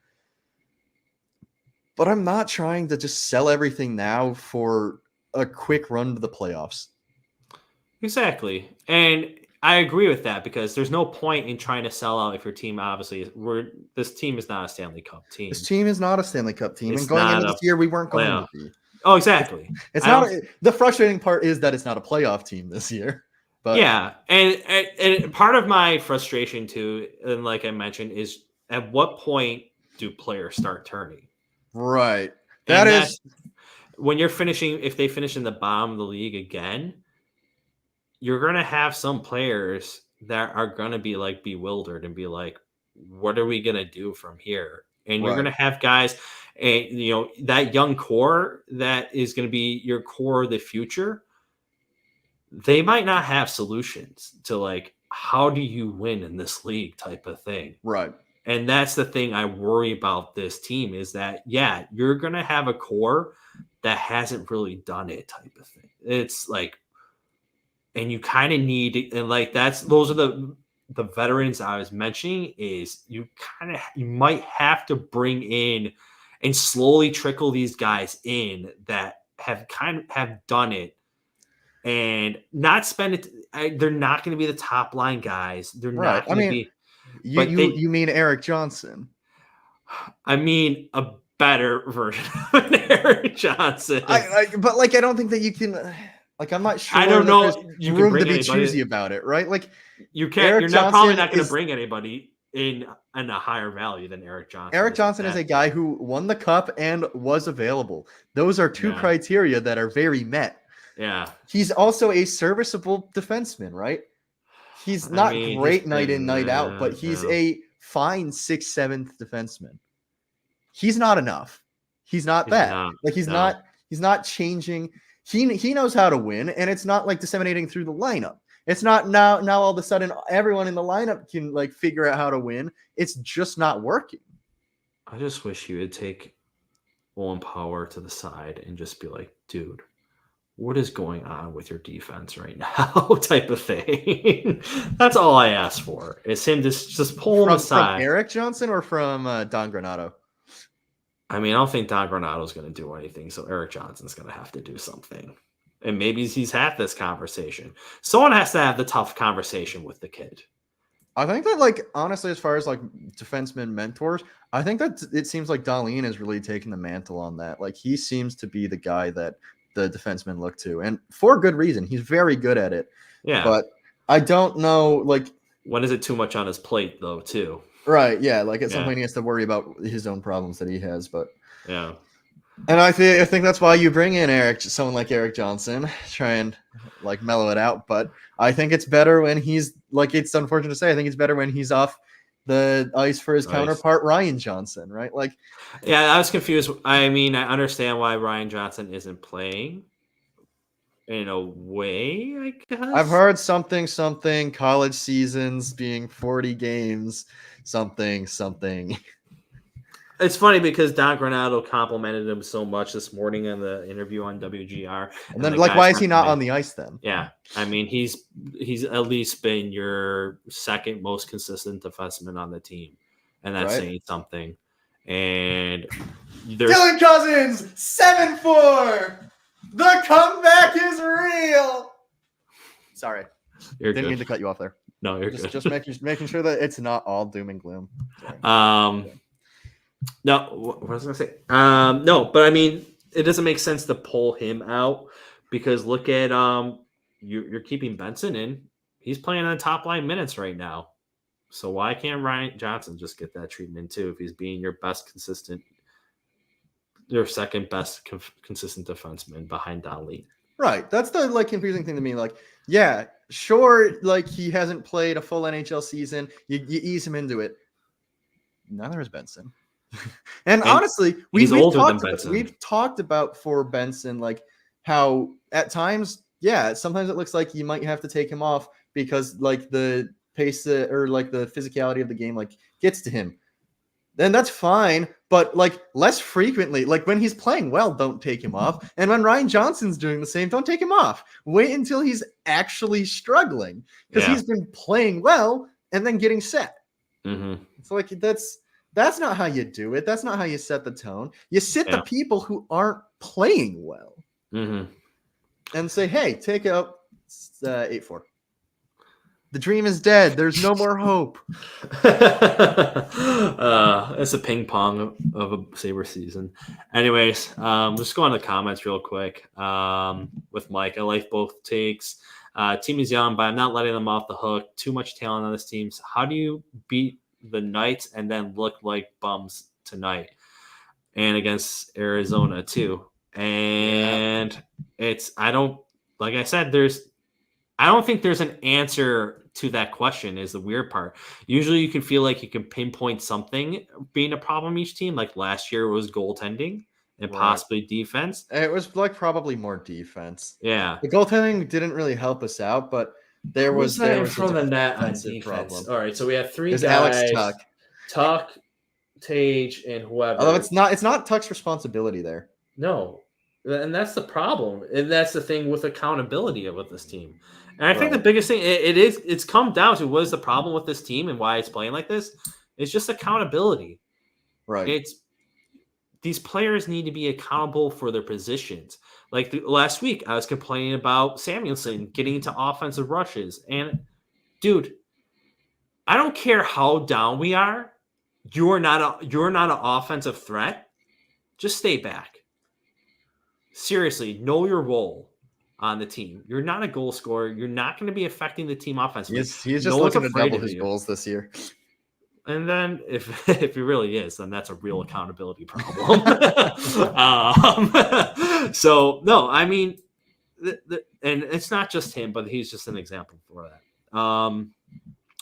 [SPEAKER 3] But I'm not trying to just sell everything now for a quick run to the playoffs.
[SPEAKER 1] Exactly. And I agree with that because there's no point in trying to sell out if your team this team is not a Stanley Cup team.
[SPEAKER 3] This team is not a Stanley Cup team. And going into this year, we weren't going to be.
[SPEAKER 1] Oh, exactly.
[SPEAKER 3] It's not the frustrating part is that it's not a playoff team this year. But
[SPEAKER 1] yeah. And part of my frustration too, and like I mentioned, is at what point do players start turning?
[SPEAKER 3] Right.
[SPEAKER 1] That's when you're finishing, if they finish in the bottom of the league again, you're going to have some players that are going to be like bewildered and be like, what are we going to do from here? And you're going to have guys, that young core that is going to be your core of the future. They might not have solutions to like, how do you win in this league type of thing?
[SPEAKER 3] Right.
[SPEAKER 1] And that's the thing I worry about this team is that, you're going to have a core that hasn't really done it type of thing. It's like, and you kind of need, and like, those are the veterans I was mentioning is you might have to bring in and slowly trickle these guys in that have done it and not spend it. They're not going to be the top line guys. They're not going to be.
[SPEAKER 3] You mean Eric Johnson?
[SPEAKER 1] I mean a better version of an Eric Johnson.
[SPEAKER 3] But like I don't think that you can. Like I'm not sure.
[SPEAKER 1] I don't know. You
[SPEAKER 3] room
[SPEAKER 1] can
[SPEAKER 3] to be
[SPEAKER 1] anybody.
[SPEAKER 3] choosy about it, right? Like
[SPEAKER 1] you can't. You're probably not going to bring anybody in a higher value than Eric Johnson.
[SPEAKER 3] Eric Johnson is a guy who won the cup and was available. Those are two criteria that are very met.
[SPEAKER 1] Yeah.
[SPEAKER 3] He's also a serviceable defenseman, right? He's not great night in, night out, but he's a fine 6th, 7th defenseman. He's not enough. He's not that. He's not changing. He knows how to win, and it's not like disseminating through the lineup. It's not now all of a sudden everyone in the lineup can like figure out how to win. It's just not working.
[SPEAKER 1] I just wish you would take Owen Power to the side and just be like, dude, what is going on with your defense right now? Type of thing. That's all I ask for. Is him just pull him aside.
[SPEAKER 3] From Eric Johnson or from Don Granato?
[SPEAKER 1] I mean, I don't think Don Granato's going to do anything, so Eric Johnson's going to have to do something. And maybe he's had this conversation. Someone has to have the tough conversation with the kid.
[SPEAKER 3] I think that, like, honestly, as far as like defenseman mentors, I think that it seems like Dahlin is really taking the mantle on that. Like, he seems to be the guy that the defensemen look to, and for good reason. He's very good at it.
[SPEAKER 1] Yeah.
[SPEAKER 3] But I don't know, like,
[SPEAKER 1] when is it too much on his plate, though, too?
[SPEAKER 3] Right. Yeah. Like, at some point he has to worry about his own problems that he has. But
[SPEAKER 1] yeah.
[SPEAKER 3] And I think that's why you bring in someone like Eric Johnson, try and like mellow it out. But I think it's better when he's like, it's unfortunate to say, I think it's better when he's off the ice for his counterpart, Ryan Johnson, right? Like,
[SPEAKER 1] yeah, I was confused. I mean, I understand why Ryan Johnson isn't playing in a way, I guess.
[SPEAKER 3] I've heard something, college seasons being 40 games, something.
[SPEAKER 1] It's funny because Don Granato complimented him so much this morning in the interview on WGR.
[SPEAKER 3] And then, like, why is he not on the ice then?
[SPEAKER 1] Yeah, I mean, he's at least been your second most consistent defenseman on the team, and that's saying something. And
[SPEAKER 3] Dylan Cousins 7-4. The comeback is real. Sorry, didn't mean to cut you off there.
[SPEAKER 1] No, you're good.
[SPEAKER 3] Just making sure that it's not all doom and gloom. Sorry.
[SPEAKER 1] No, what was I going to say? No, but I mean, it doesn't make sense to pull him out because look at you're keeping Benson in. He's playing on top line minutes right now. So why can't Ryan Johnson just get that treatment too if he's being your second best consistent defenseman behind Dahlin? Right.
[SPEAKER 3] That's the like confusing thing to me. Like, yeah, sure, like he hasn't played a full NHL season. You ease him into it. Neither is Benson. And honestly, we've talked about for Benson, like how at times, sometimes it looks like you might have to take him off because like the pace or like the physicality of the game like gets to him. Then that's fine, but like less frequently, like when he's playing well, don't take him off. And when Ryan Johnson's doing the same, don't take him off. Wait until he's actually struggling because he's been playing well and then getting set.
[SPEAKER 1] Mm-hmm.
[SPEAKER 3] It's like that's not how you do it. That's not how you set the tone. You sit the people who aren't playing well and say, hey, take out 8-4. The dream is dead. There's no more hope.
[SPEAKER 1] It's a ping pong of a Sabre season. Anyways, let's go on to the comments real quick with Mike. I like both takes. Team is young, but I'm not letting them off the hook. Too much talent on this team. So how do you beat the Knights and then look like bums tonight and against Arizona too? And I don't think there's an answer to that question is the weird part. Usually you can feel like you can pinpoint something being a problem each team. Like last year was goaltending and possibly defense.
[SPEAKER 3] It was like probably more defense.
[SPEAKER 1] Yeah.
[SPEAKER 3] The goaltending didn't really help us out, but there was
[SPEAKER 1] from the net on defense. Problem. All right, so we have three guys:
[SPEAKER 3] Alex
[SPEAKER 1] Tuck, Tage, and whoever.
[SPEAKER 3] Although it's not Tuck's responsibility there.
[SPEAKER 1] No, and that's the problem, and that's the thing with accountability with this team. And I think the biggest thing it's come down to what is the problem with this team and why it's playing like this. It's just accountability.
[SPEAKER 3] Right.
[SPEAKER 1] It's these players need to be accountable for their positions. Like last week, I was complaining about Samuelson getting into offensive rushes. And, dude, I don't care how down we are. You're not an offensive threat. Just stay back. Seriously, know your role on the team. You're not a goal scorer. You're not going to be affecting the team offensively.
[SPEAKER 3] He's just looking to double his goals this year.
[SPEAKER 1] And then if he really is, then that's a real accountability problem. So, no, I mean, and it's not just him, but he's just an example for that.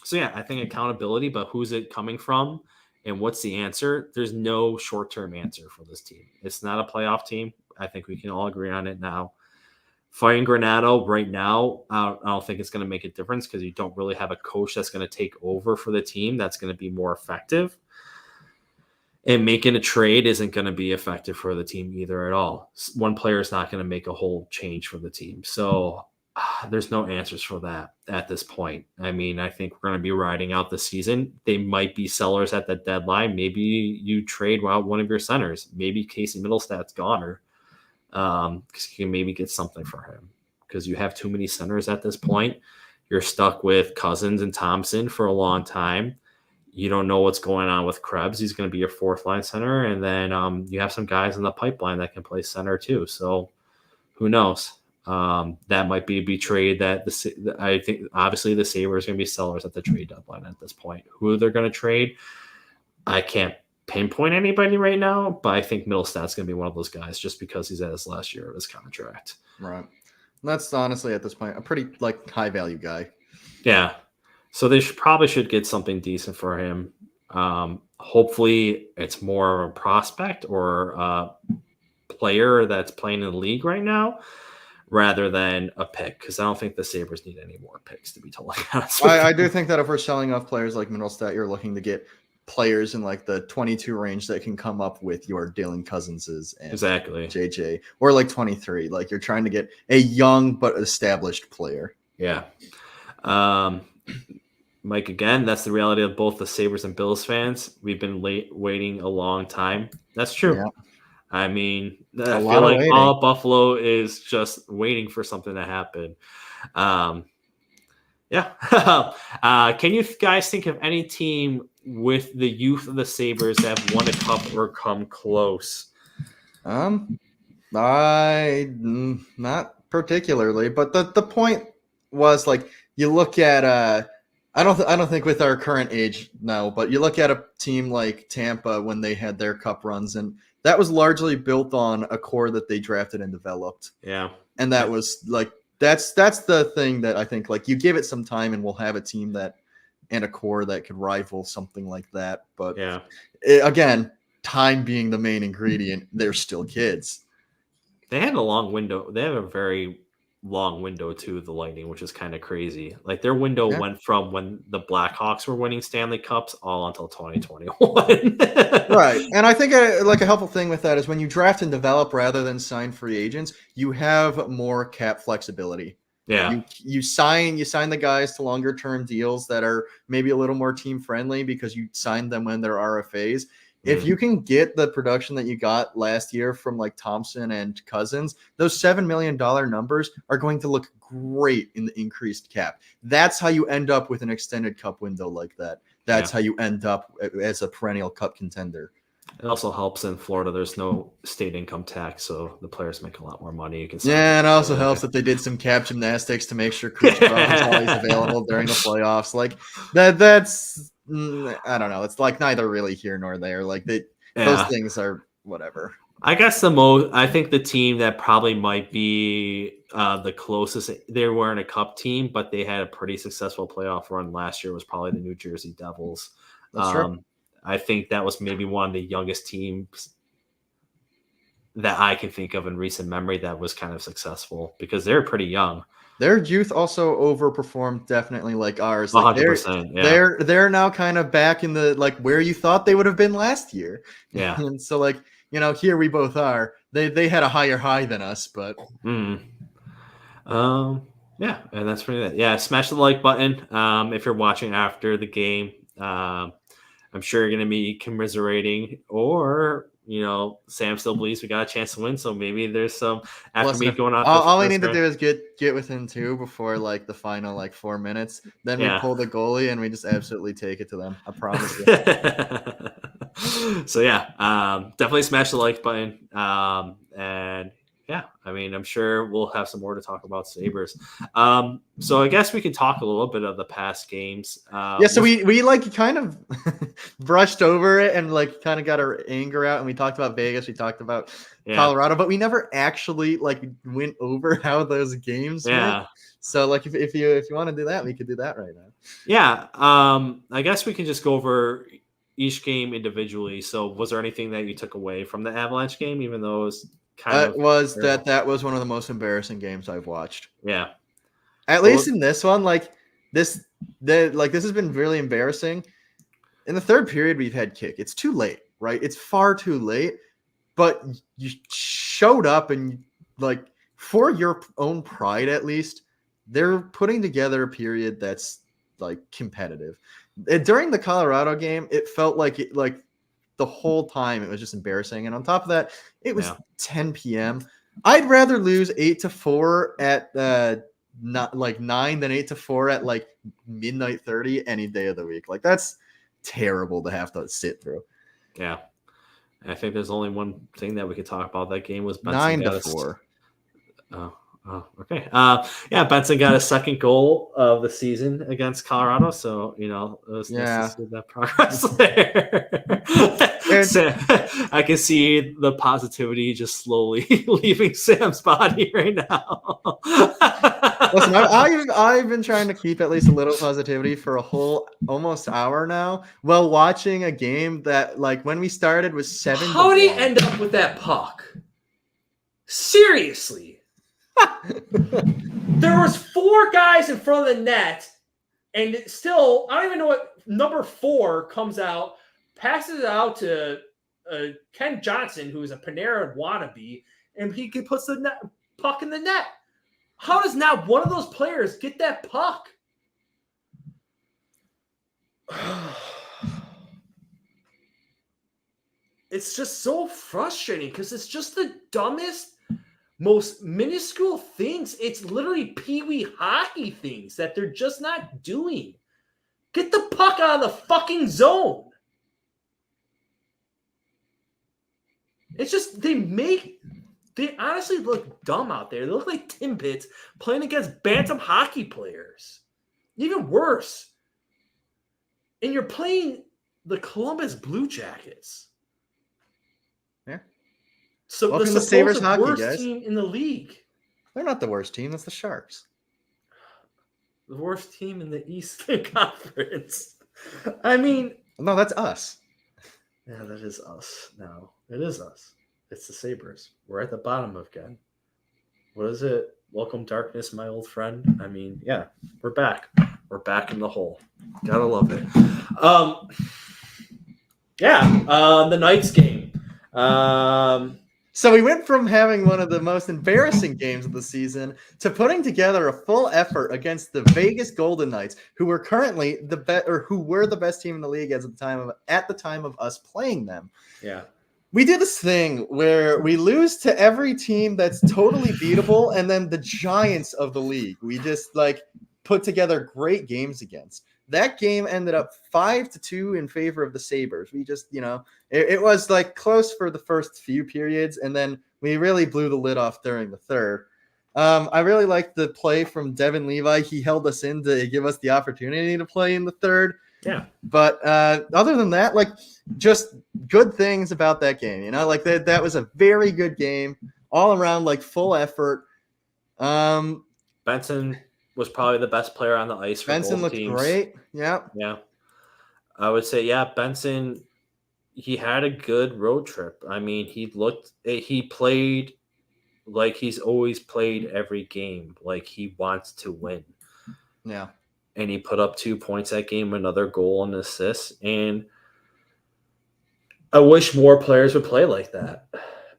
[SPEAKER 1] So, yeah, I think accountability, but who's it coming from and what's the answer? There's no short-term answer for this team. It's not a playoff team. I think we can all agree on it now. Fighting Granato right now, I don't think it's going to make a difference because you don't really have a coach that's going to take over for the team that's going to be more effective. And making a trade isn't going to be effective for the team either at all. One player is not going to make a whole change for the team. So there's no answers for that at this point. I mean, I think we're going to be riding out the season. They might be sellers at the deadline. Maybe you trade out one of your centers. Maybe Casey Middlestad's goner. Because you can maybe get something for him because you have too many centers at this point. You're stuck with Cousins and Thompson for a long time. You don't know what's going on with Krebs. He's going to be your fourth line center. And then you have some guys in the pipeline that can play center too. So who knows? That might be a trade that I think obviously the Sabres are going to be sellers at the trade deadline at this point. Who they're going to trade, I can't pinpoint anybody right now, but I think Middlestad's going to be one of those guys just because he's at his last year of his contract.
[SPEAKER 3] Right. That's honestly at this point a pretty high value guy.
[SPEAKER 1] Yeah. So they probably should get something decent for him. Hopefully it's more of a prospect or a player that's playing in the league right now rather than a pick, because I don't think the Sabres need any more picks, to be totally honest.
[SPEAKER 3] I do think that if we're selling off players like Middlestad, you're looking to get players in the 22 range that can come up with your Dylan Cousinses and
[SPEAKER 1] exactly
[SPEAKER 3] JJ, or 23. You're trying to get a young but established player.
[SPEAKER 1] Yeah. Mike, again, that's the reality of both the Sabres and Bills fans. We've been waiting a long time. That's true. Yeah. I mean, I feel like all Buffalo is just waiting for something to happen. Yeah. Can you guys think of any team with the youth of the Sabres that have won a cup or come close?
[SPEAKER 3] Not particularly, but the point was you look at I don't think with our current age now, but you look at a team like Tampa when they had their cup runs, and that was largely built on a core that they drafted and developed.
[SPEAKER 1] Yeah.
[SPEAKER 3] And that was that's the thing that I think you give it some time and we'll have a team that and a core that could rival something like that. But
[SPEAKER 1] yeah,
[SPEAKER 3] again, time being the main ingredient, they're still kids.
[SPEAKER 1] They had a long window. They have a very long window to the Lightning, which is kind of crazy. Their window went from when the Blackhawks were winning Stanley Cups all until 2021.
[SPEAKER 3] Right. And I think a helpful thing with that is when you draft and develop rather than sign free agents, you have more cap flexibility.
[SPEAKER 1] Yeah.
[SPEAKER 3] You sign the guys to longer term deals that are maybe a little more team friendly because you signed them when they're RFAs. If you can get the production that you got last year from Thompson and Cousins, those $7 million numbers are going to look great in the increased cap. That's how you end up with an extended cup window like that. That's how you end up as a perennial cup contender.
[SPEAKER 1] It also helps in Florida. There's no state income tax, so the players make a lot more money. You can
[SPEAKER 3] and it also helps that they did some cap gymnastics to make sure Chris Brown is always available during the playoffs. That's I don't know. It's neither really here nor there. Those things are whatever.
[SPEAKER 1] I guess I think the team that probably might be the closest, they weren't a cup team, but they had a pretty successful playoff run last year was probably the New Jersey Devils.
[SPEAKER 3] That's true.
[SPEAKER 1] I think that was maybe one of the youngest teams that I can think of in recent memory that was kind of successful because they're pretty young.
[SPEAKER 3] Their youth also overperformed definitely ours.
[SPEAKER 1] 100%.
[SPEAKER 3] They're now kind of back in the where you thought they would have been last year.
[SPEAKER 1] Yeah.
[SPEAKER 3] And so here we both are. They had a higher high than us, but
[SPEAKER 1] yeah, and that's pretty good. Yeah, smash the like button if you're watching after the game. I'm sure you're going to be commiserating or Sam still believes we got a chance to win. So maybe there's some after
[SPEAKER 3] Listen,
[SPEAKER 1] me going on.
[SPEAKER 3] all we need to do is get within 2 before like the final 4 minutes. Then we pull the goalie and we just absolutely take it to them. I promise you.
[SPEAKER 1] So definitely smash the like button. And yeah, I mean, I'm sure we'll have some more to talk about Sabres. So I guess we can talk a little bit of the past games.
[SPEAKER 3] So we like kind of brushed over it and like kind of got our anger out, and we talked about Vegas, we talked about Colorado, but we never actually like went over how those games went. So like if you want to do that, we could do that right now.
[SPEAKER 1] Yeah. I guess we can just go over each game individually. So was there anything that you took away from the Avalanche game, even though it was
[SPEAKER 3] that was one of the most embarrassing games I've watched.
[SPEAKER 1] Yeah.
[SPEAKER 3] At least in this one, this has been really embarrassing. In the third period, we've had kick. It's too late, right? It's far too late. But you showed up and like for your own pride, at least, they're putting together a period that's like competitive. During the Colorado game, it felt like the whole time it was just embarrassing. And on top of that, it was 10 p.m. I'd rather lose 8-4 at not like 9 than 8-4 at like midnight 30 any day of the week. Like that's terrible to have to sit through.
[SPEAKER 1] Yeah. I think there's only one thing that we could talk about. That game was
[SPEAKER 3] 9-4.
[SPEAKER 1] Oh, okay. Benson got a second goal of the season against Colorado, so it was nice to see that progress there. So, I can see the positivity just slowly leaving Sam's body right now.
[SPEAKER 3] Listen, I've been trying to keep at least a little positivity for a whole almost hour now, while watching a game that like when we started was 7.
[SPEAKER 4] How did he end up with that puck? Seriously. There was 4 guys in front of the net, and still, I don't even know what number 4 comes out, passes it out to Ken Johnson, who is a Panera wannabe, and he puts the puck in the net. How does not one of those players get that puck? It's just so frustrating because it's just the dumbest, most minuscule things. It's literally pee-wee hockey things that they're just not doing. Get the puck out of the fucking zone. It's just they honestly look dumb out there. They look like Timbits playing against bantam hockey players. Even worse. And you're playing the Columbus Blue Jackets. So
[SPEAKER 3] welcome
[SPEAKER 4] the
[SPEAKER 3] to Sabres
[SPEAKER 4] supposed
[SPEAKER 3] hockey,
[SPEAKER 4] worst
[SPEAKER 3] guys.
[SPEAKER 4] team in the league.
[SPEAKER 3] They're not the worst team. That's the Sharks.
[SPEAKER 4] The worst team in the Eastern Conference. I mean,
[SPEAKER 3] no, that's us.
[SPEAKER 4] Yeah, that is us. No, it is us. It's the Sabres. We're at the bottom again. What is it? Welcome darkness, my old friend. I mean, yeah, we're back. We're back in the hole. Gotta love it. The Knights game.
[SPEAKER 3] So we went from having one of the most embarrassing games of the season to putting together a full effort against the Vegas Golden Knights, who were currently who were the best team in the league at the time of us playing them.
[SPEAKER 1] Yeah.
[SPEAKER 3] We did this thing where we lose to every team that's totally beatable, and then the giants of the league we just like put together great games against. That game ended up 5-2 in favor of the Sabres. We just, it was like close for the first few periods, and then we really blew the lid off during the third. I really liked the play from Devin Levi. He held us in to give us the opportunity to play in the third.
[SPEAKER 1] Yeah.
[SPEAKER 3] But other than that, like just good things about that game. Like that was a very good game all around, like full effort.
[SPEAKER 1] Benson was probably the best player on the ice for
[SPEAKER 3] Benson
[SPEAKER 1] both
[SPEAKER 3] looked
[SPEAKER 1] teams.
[SPEAKER 3] great. Yeah.
[SPEAKER 1] I would say, Benson, he had a good road trip. I mean, he played like he's always played every game, like he wants to win.
[SPEAKER 3] Yeah.
[SPEAKER 1] And he put up 2 points that game, another goal and assist. And I wish more players would play like that.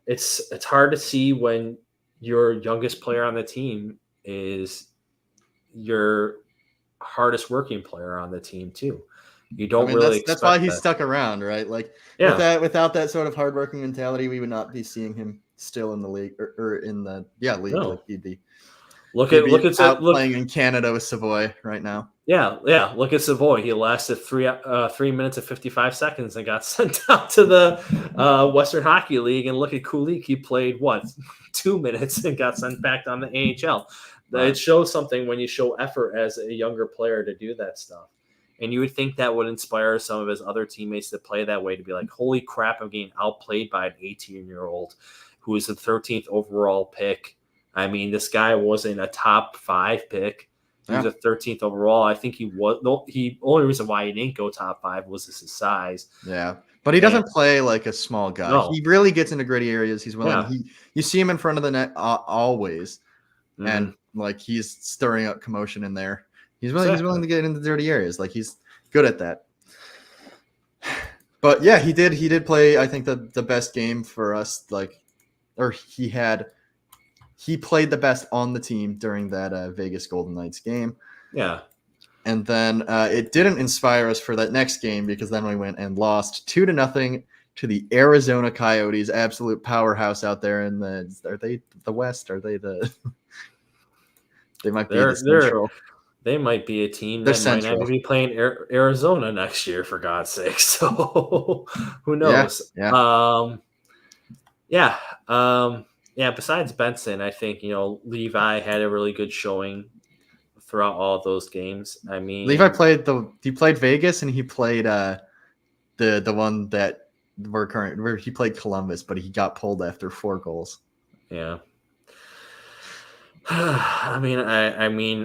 [SPEAKER 1] It's hard to see when your youngest player on the team is your hardest working player on the team too. You don't really
[SPEAKER 3] that's why
[SPEAKER 1] expect
[SPEAKER 3] he's
[SPEAKER 1] that.
[SPEAKER 3] stuck around, right? Like
[SPEAKER 1] Yeah.
[SPEAKER 3] without that sort of hardworking mentality, we would not be seeing him still in the league or in the league.
[SPEAKER 1] No.
[SPEAKER 3] Like he'd be
[SPEAKER 1] Look
[SPEAKER 3] playing in Canada with Savoy right now.
[SPEAKER 1] Yeah. Look at Savoy. He lasted 3 minutes and 55 seconds and got sent out to the Western Hockey League. And look at Kulik. He played 2 minutes and got sent back on the AHL.
[SPEAKER 3] Right.
[SPEAKER 1] It shows something when you show effort as a younger player to do that stuff. And you would think that would inspire some of his other teammates to play that way, to be like, holy crap, I'm getting outplayed by an 18-year-old who is the 13th overall pick. I mean, this guy wasn't a top 5 pick. He was a 13th overall. I think he was. The only reason why he didn't go top 5 was his size.
[SPEAKER 3] Yeah, but he doesn't play like a small guy.
[SPEAKER 1] No.
[SPEAKER 3] He really gets into gritty areas. He's willing.
[SPEAKER 1] Yeah.
[SPEAKER 3] You see him in front of the net always, and like he's stirring up commotion in there. He's willing to get into dirty areas. Like he's good at that. But yeah, he did play. I think the best game for us. He played the best on the team during that Vegas Golden Knights game.
[SPEAKER 1] Yeah.
[SPEAKER 3] And then it didn't inspire us for that next game because then we went and lost 2-0 to the Arizona Coyotes, absolute powerhouse out there in are they the West? Are they the they might be the Central.
[SPEAKER 1] They might be a team
[SPEAKER 3] They're
[SPEAKER 1] that might
[SPEAKER 3] Central.
[SPEAKER 1] not be playing Arizona next year, for God's sake. So who knows? Yeah. Besides Benson, I think, Levi had a really good showing throughout all of those games. I mean,
[SPEAKER 3] Levi played Vegas and he played the one that where he played Columbus, but he got pulled after 4 goals.
[SPEAKER 1] Yeah. I mean,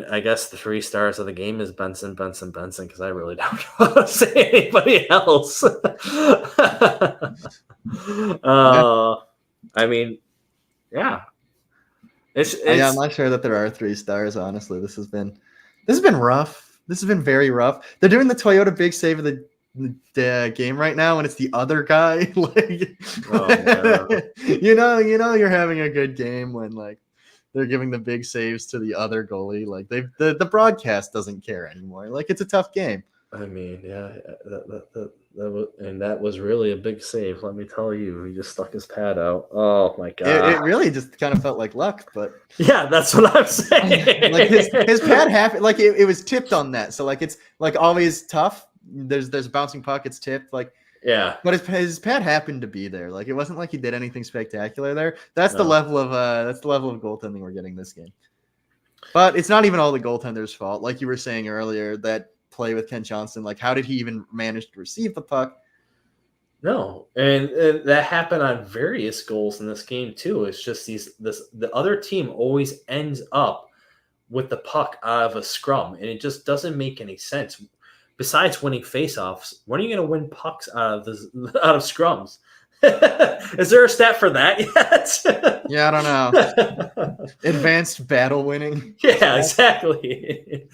[SPEAKER 1] I guess the 3 stars of the game is Benson, because I really don't know how to say anybody else. I mean, yeah.
[SPEAKER 3] I'm not sure that there are 3 stars. Honestly, this has been rough. This has been very rough. They're doing the Toyota big save of the game right now, and it's the other guy. You're having a good game when they're giving the big saves to the other goalie. Like the broadcast doesn't care anymore. Like it's a tough game.
[SPEAKER 1] I mean, yeah, that was really a big save. Let me tell you, he just stuck his pad out. Oh my god!
[SPEAKER 3] It really just kind of felt like luck, but
[SPEAKER 1] yeah, that's what I'm saying.
[SPEAKER 3] Like his pad happened. Like it was tipped on net, so like it's like always tough. There's a bouncing puck. It's tipped.
[SPEAKER 1] Yeah,
[SPEAKER 3] but his pad happened to be there. Like it wasn't like he did anything spectacular there. That's the level of goaltending we're getting this game. But it's not even all the goaltender's fault. Like you were saying earlier, that play with Kent Johnson, like how did he even manage to receive the puck?
[SPEAKER 1] No, and that happened on various goals in this game too. It's just the other team always ends up with the puck out of a scrum, and it just doesn't make any sense. Besides winning faceoffs, when are you going to win pucks out of scrums? Is there a stat for that yet?
[SPEAKER 3] Yeah, I don't know. Advanced battle winning.
[SPEAKER 1] Yeah, exactly.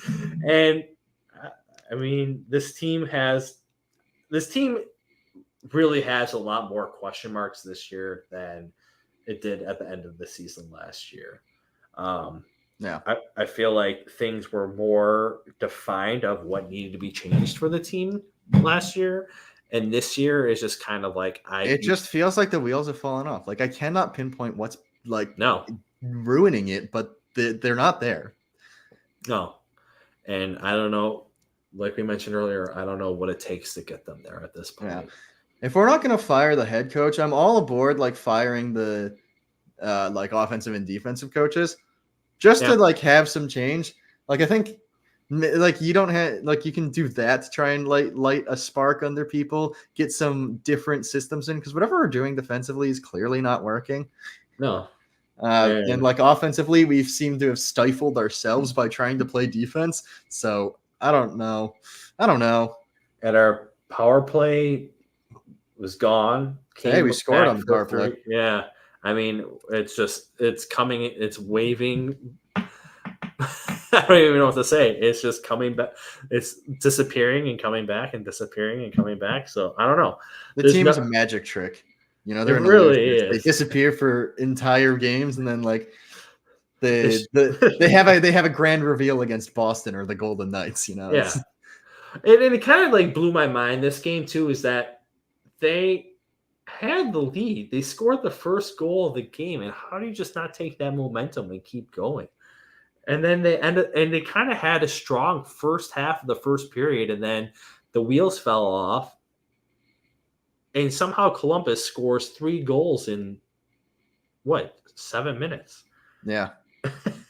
[SPEAKER 1] And I mean, this team really has a lot more question marks this year than it did at the end of the season last year.
[SPEAKER 3] Yeah,
[SPEAKER 1] I feel like things were more defined of what needed to be changed for the team last year. And this year is just kind of like
[SPEAKER 3] it just feels like the wheels have fallen off. Like I cannot pinpoint what's ruining it, but they're not there.
[SPEAKER 1] No. And I don't know, like we mentioned earlier, I don't know what it takes to get them there at this point.
[SPEAKER 3] Yeah. If we're not going to fire the head coach, I'm all aboard firing the offensive and defensive coaches just to have some change. I think you don't have you can do that to try and light a spark under people, get some different systems in, because whatever we're doing defensively is clearly not working.
[SPEAKER 1] No.
[SPEAKER 3] And offensively, we seem to have stifled ourselves by trying to play defense. So I don't know.
[SPEAKER 1] And our power play was gone.
[SPEAKER 3] Hey, we scored on the power play.
[SPEAKER 1] Yeah. I mean, it's waving. I don't even know what to say. It's just coming back. It's disappearing and coming back and disappearing and coming back. So I don't know.
[SPEAKER 3] The team is a magic trick. They're
[SPEAKER 1] it really is.
[SPEAKER 3] They disappear for entire games, and then they have a grand reveal against Boston or the Golden Knights.
[SPEAKER 1] Yeah. And it kind of like blew my mind this game too, is that they had the lead. They scored the first goal of the game, and how do you just not take that momentum and keep going? And then they kind of had a strong first half of the first period, and then the wheels fell off. And somehow Columbus scores 3 goals in 7 minutes?
[SPEAKER 3] Yeah.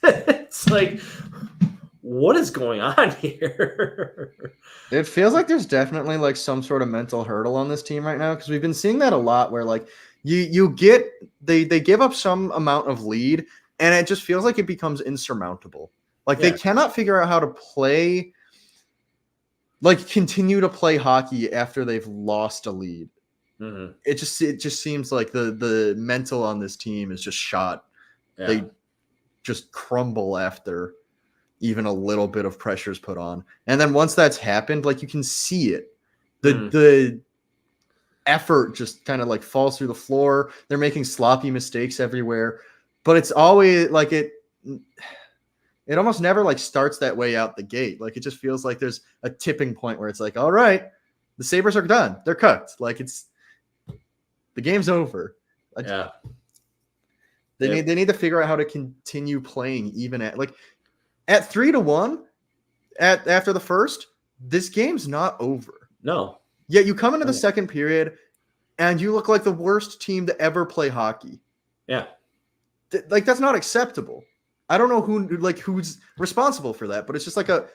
[SPEAKER 1] It's like, what is going on here?
[SPEAKER 3] It feels like there's definitely like some sort of mental hurdle on this team right now, because we've been seeing that a lot where like you get they give up some amount of lead and it just feels like it becomes insurmountable. Like they cannot figure out how to play, like continue to play hockey after they've lost a lead.
[SPEAKER 1] Mm-hmm.
[SPEAKER 3] It just seems like the mental on this team is just shot.
[SPEAKER 1] Yeah.
[SPEAKER 3] They just crumble after even a little bit of pressure is put on. And then once that's happened, like you can see it. The effort just kind of like falls through the floor. They're making sloppy mistakes everywhere. But it's always like it almost never like starts that way out the gate. Like it just feels like there's a tipping point where it's like, all right, the Sabres are done. They're cooked. Like the game's over.
[SPEAKER 1] Yeah.
[SPEAKER 3] They need to figure out how to continue playing even at 3-1 after the first. This game's not over.
[SPEAKER 1] No.
[SPEAKER 3] Yet you come into the second period and you look like the worst team to ever play hockey.
[SPEAKER 1] Yeah.
[SPEAKER 3] Like that's not acceptable. I don't know who's responsible for that, but it's just like a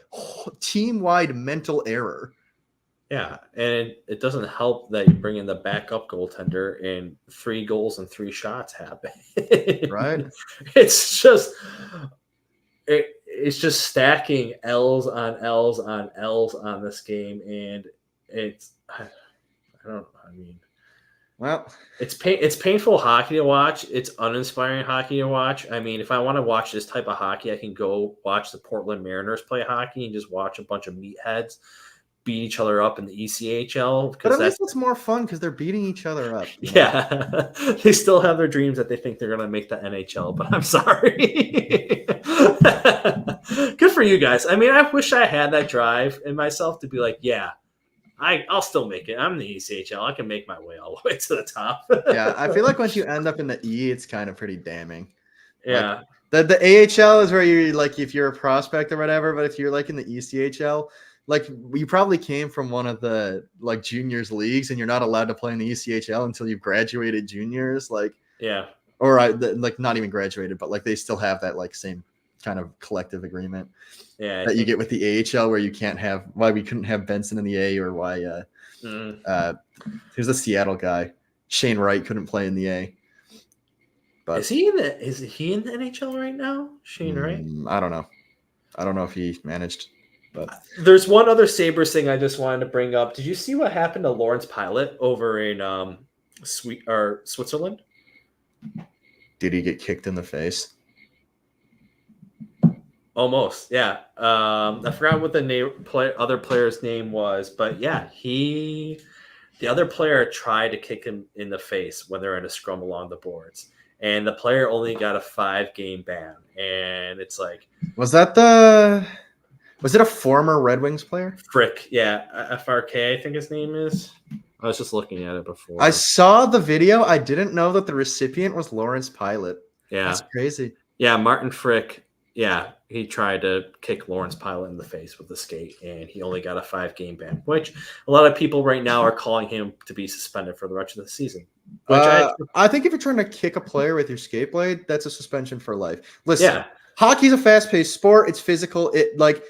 [SPEAKER 3] team-wide mental error.
[SPEAKER 1] Yeah, and it doesn't help that you bring in the backup goaltender and 3 goals and 3 shots happen.
[SPEAKER 3] Right?
[SPEAKER 1] It's just stacking L's on L's on L's on this game, and
[SPEAKER 3] Well,
[SPEAKER 1] it's painful hockey to watch. It's uninspiring hockey to watch. I mean, if I want to watch this type of hockey, I can go watch the Portland Mariners play hockey and just watch a bunch of meatheads beat each other up in the ECHL.
[SPEAKER 3] But at least it's more fun because they're beating each other up.
[SPEAKER 1] Yeah, they still have their dreams that they think they're going to make the NHL, but I'm sorry. Good for you guys. I mean, I wish I had that drive in myself to be like, yeah, I'll still make it. I'm in the ECHL. I can make my way all the way to the top.
[SPEAKER 3] Yeah, I feel like once you end up in the E, it's kind of pretty damning.
[SPEAKER 1] Yeah.
[SPEAKER 3] Like, the AHL is where you're like, if you're a prospect or whatever, but if you're like in the ECHL, like you probably came from one of the like juniors leagues and you're not allowed to play in the ECHL until you've graduated juniors. Like,
[SPEAKER 1] yeah.
[SPEAKER 3] Or like not even graduated, but like they still have that like same kind of collective agreement that you get with the AHL where you can't have, why we couldn't have Benson in the A, or why here's the Seattle guy, Shane Wright, couldn't play in the A. But
[SPEAKER 1] is he in the NHL right now? Shane Wright?
[SPEAKER 3] I don't know if he managed. But
[SPEAKER 1] there's one other Sabres thing I just wanted to bring up. Did you see what happened to Lawrence Pilot over in Switzerland?
[SPEAKER 3] Did he get kicked in the face?
[SPEAKER 1] Almost, yeah. I forgot what the other player's name was, but yeah, the other player tried to kick him in the face when they're in a scrum along the boards, and the player only got a 5-game ban. And it's like, was it a former Red Wings player? Frick, yeah, FRK, I think his name is. I was just looking at it before.
[SPEAKER 3] I saw the video. I didn't know that the recipient was Lawrence Pilot.
[SPEAKER 1] Yeah,
[SPEAKER 3] that's crazy.
[SPEAKER 1] Yeah, Martin Frick. Yeah, he tried to kick Lawrence Pilot in the face with the skate, and he only got a 5-game ban, which a lot of people right now are calling him to be suspended for the rest of the season.
[SPEAKER 3] I think if you're trying to kick a player with your skate blade, that's a suspension for life. Listen, hockey's a fast-paced sport. It's physical. It like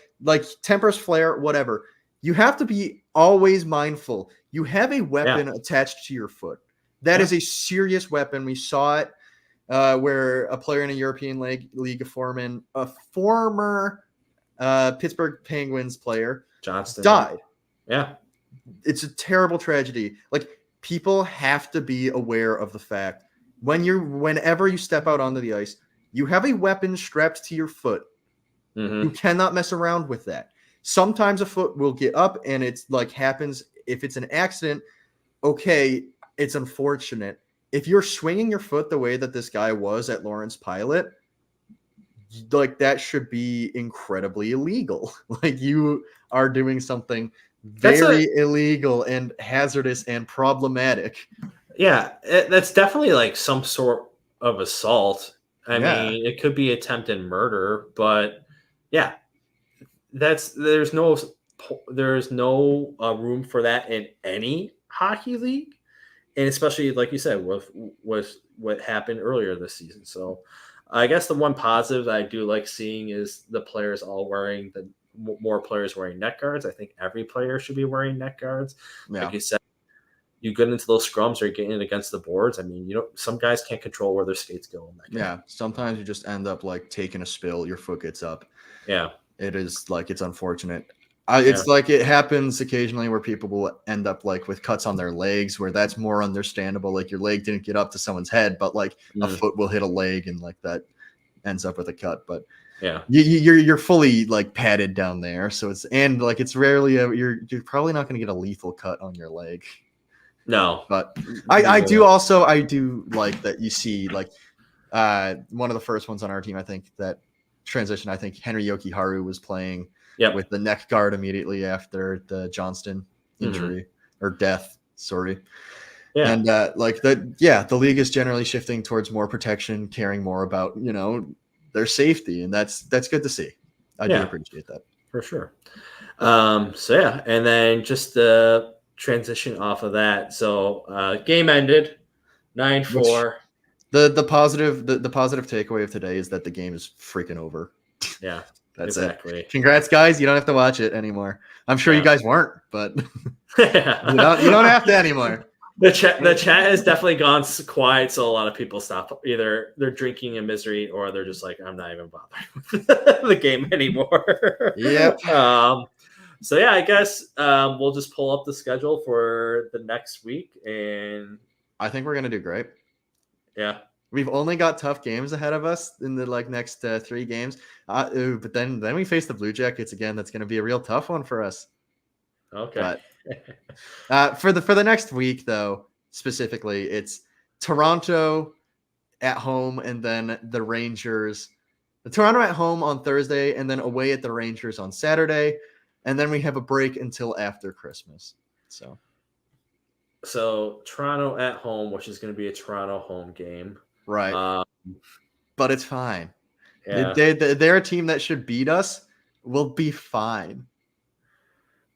[SPEAKER 3] tempers flare, whatever. You have to be always mindful. You have a weapon attached to your foot. That is a serious weapon. We saw it where a player in a European league, a former Pittsburgh Penguins player,
[SPEAKER 1] Johnston,
[SPEAKER 3] died.
[SPEAKER 1] Yeah.
[SPEAKER 3] It's a terrible tragedy. Like, people have to be aware of the fact whenever you step out onto the ice, you have a weapon strapped to your foot. Mm-hmm. You cannot mess around with that. Sometimes a foot will get up and it's like happens. If it's an accident, okay, it's unfortunate. If you're swinging your foot the way that this guy was at Lawrence Pilot, like that should be incredibly illegal. Like you are doing something very illegal and hazardous and problematic.
[SPEAKER 1] Yeah, that's definitely like some sort of assault. I mean, it could be attempted murder, but yeah, there's no room for that in any hockey league, and especially like you said with what happened earlier this season. So, I guess the one positive that I do like seeing is the players all wearing more players wearing neck guards. I think every player should be wearing neck guards.
[SPEAKER 3] Yeah.
[SPEAKER 1] Like you said, you get into those scrums or you're getting against the boards. I mean, some guys can't control where their skates go in that game.
[SPEAKER 3] Yeah, sometimes you just end up like taking a spill, your foot gets up.
[SPEAKER 1] Yeah.
[SPEAKER 3] It is like, it's unfortunate. It's like it happens occasionally where people will end up like with cuts on their legs, where that's more understandable. Like your leg didn't get up to someone's head, but like a foot will hit a leg and like that ends up with a cut. But
[SPEAKER 1] yeah,
[SPEAKER 3] you're fully like padded down there, so it's rarely you're probably not going to get a lethal cut on your leg.
[SPEAKER 1] No,
[SPEAKER 3] but I do like that you see like one of the first ones on our team. I think that transition. I think Henry Yokiharu was playing with the neck guard immediately after the Johnston injury or death. Sorry. Yeah. And the league is generally shifting towards more protection, caring more about, their safety. And that's good to see. I do appreciate that.
[SPEAKER 1] For sure. And then just the transition off of that. So game ended 9-4.
[SPEAKER 3] The positive takeaway of today is that the game is freaking over.
[SPEAKER 1] Yeah.
[SPEAKER 3] That's exactly it. Congrats, guys. You don't have to watch it anymore. I'm sure you guys weren't, but you don't have to anymore.
[SPEAKER 1] The chat has definitely gone quiet, so a lot of people stop. Either they're drinking in misery or they're just like, I'm not even bothering with the game anymore.
[SPEAKER 3] Yep.
[SPEAKER 1] So yeah, I guess we'll just pull up the schedule for the next week, and
[SPEAKER 3] I think we're gonna do great.
[SPEAKER 1] Yeah.
[SPEAKER 3] We've only got tough games ahead of us in the next 3 games. But then we face the Blue Jackets again. That's going to be a real tough one for us.
[SPEAKER 1] Okay.
[SPEAKER 3] But, for the next week, though, specifically, it's Toronto at home and then the Rangers. Toronto at home on Thursday and then away at the Rangers on Saturday. And then we have a break until after Christmas.
[SPEAKER 1] So Toronto at home, which is going to be a Toronto home game.
[SPEAKER 3] Right. But it's fine.
[SPEAKER 1] Yeah.
[SPEAKER 3] They're a team that should beat us. We'll be fine.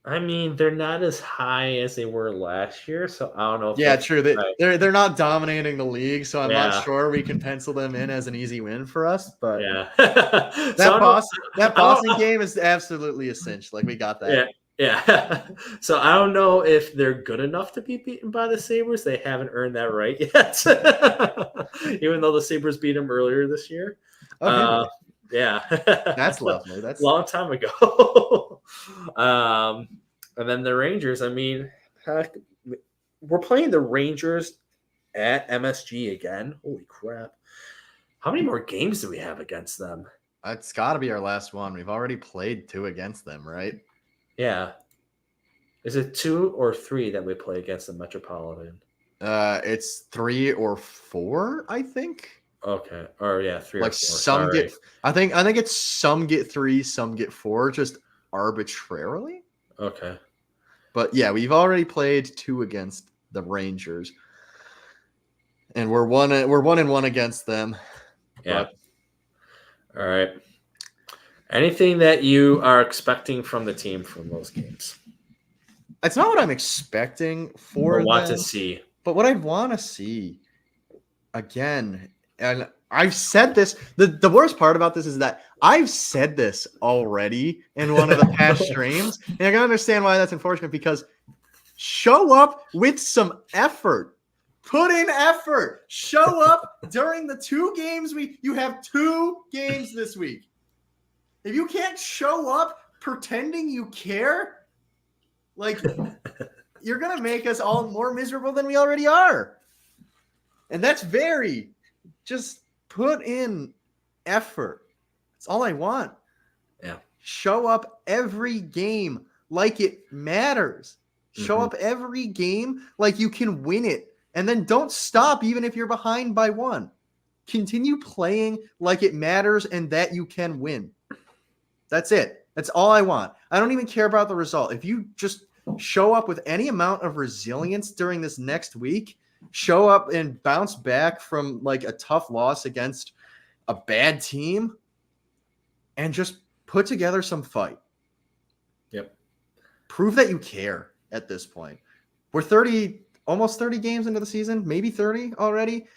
[SPEAKER 1] I mean, they're not as high as they were last year, so I don't know.
[SPEAKER 3] Yeah, true. They're not dominating the league, so I'm not sure we can pencil them in as an easy win for us. But that Boston game is absolutely essential. Like we got that.
[SPEAKER 1] Yeah. So I don't know if they're good enough to be beaten by the Sabres. They haven't earned that right yet. Even though the Sabres beat them earlier this year.
[SPEAKER 3] Okay.
[SPEAKER 1] Yeah.
[SPEAKER 3] That's lovely. That's
[SPEAKER 1] a long time ago. And then the Rangers, I mean, we're playing the Rangers at MSG again. Holy crap. How many more games do we have against them?
[SPEAKER 3] It's got to be our last one. We've already played 2 against them, right?
[SPEAKER 1] Yeah. Is it 2 or 3 that we play against the Metropolitan?
[SPEAKER 3] It's 3 or 4, I think.
[SPEAKER 1] Okay. Or 3
[SPEAKER 3] like
[SPEAKER 1] or 4.
[SPEAKER 3] Some get I think it's some get 3, some get 4, just arbitrarily.
[SPEAKER 1] Okay.
[SPEAKER 3] But yeah, we've already played 2 against the Rangers. And we're 1-1 against them.
[SPEAKER 1] Yeah. All right. Anything that you are expecting from the team from those games?
[SPEAKER 3] It's not what I'm expecting for
[SPEAKER 1] or
[SPEAKER 3] them,
[SPEAKER 1] want to see.
[SPEAKER 3] But what I'd want to see, again, and I've said this, the worst part about this is that I've said this already in one of the past streams, and I can understand why that's unfortunate, because show up with some effort. Put in effort. Show up during the 2 games you have 2 games this week. If you can't show up pretending you care, like, you're going to make us all more miserable than we already are. And that's just put in effort. That's all I want.
[SPEAKER 1] Yeah.
[SPEAKER 3] Show up every game like it matters. Show up every game like you can win it. And then don't stop even if you're behind by 1. Continue playing like it matters and that you can win. That's it. That's all I want. I don't even care about the result. If you just show up with any amount of resilience during this next week, show up and bounce back from like a tough loss against a bad team, and just put together some fight.
[SPEAKER 1] Yep.
[SPEAKER 3] Prove that you care at this point. We're almost 30 games into the season, maybe 30 already.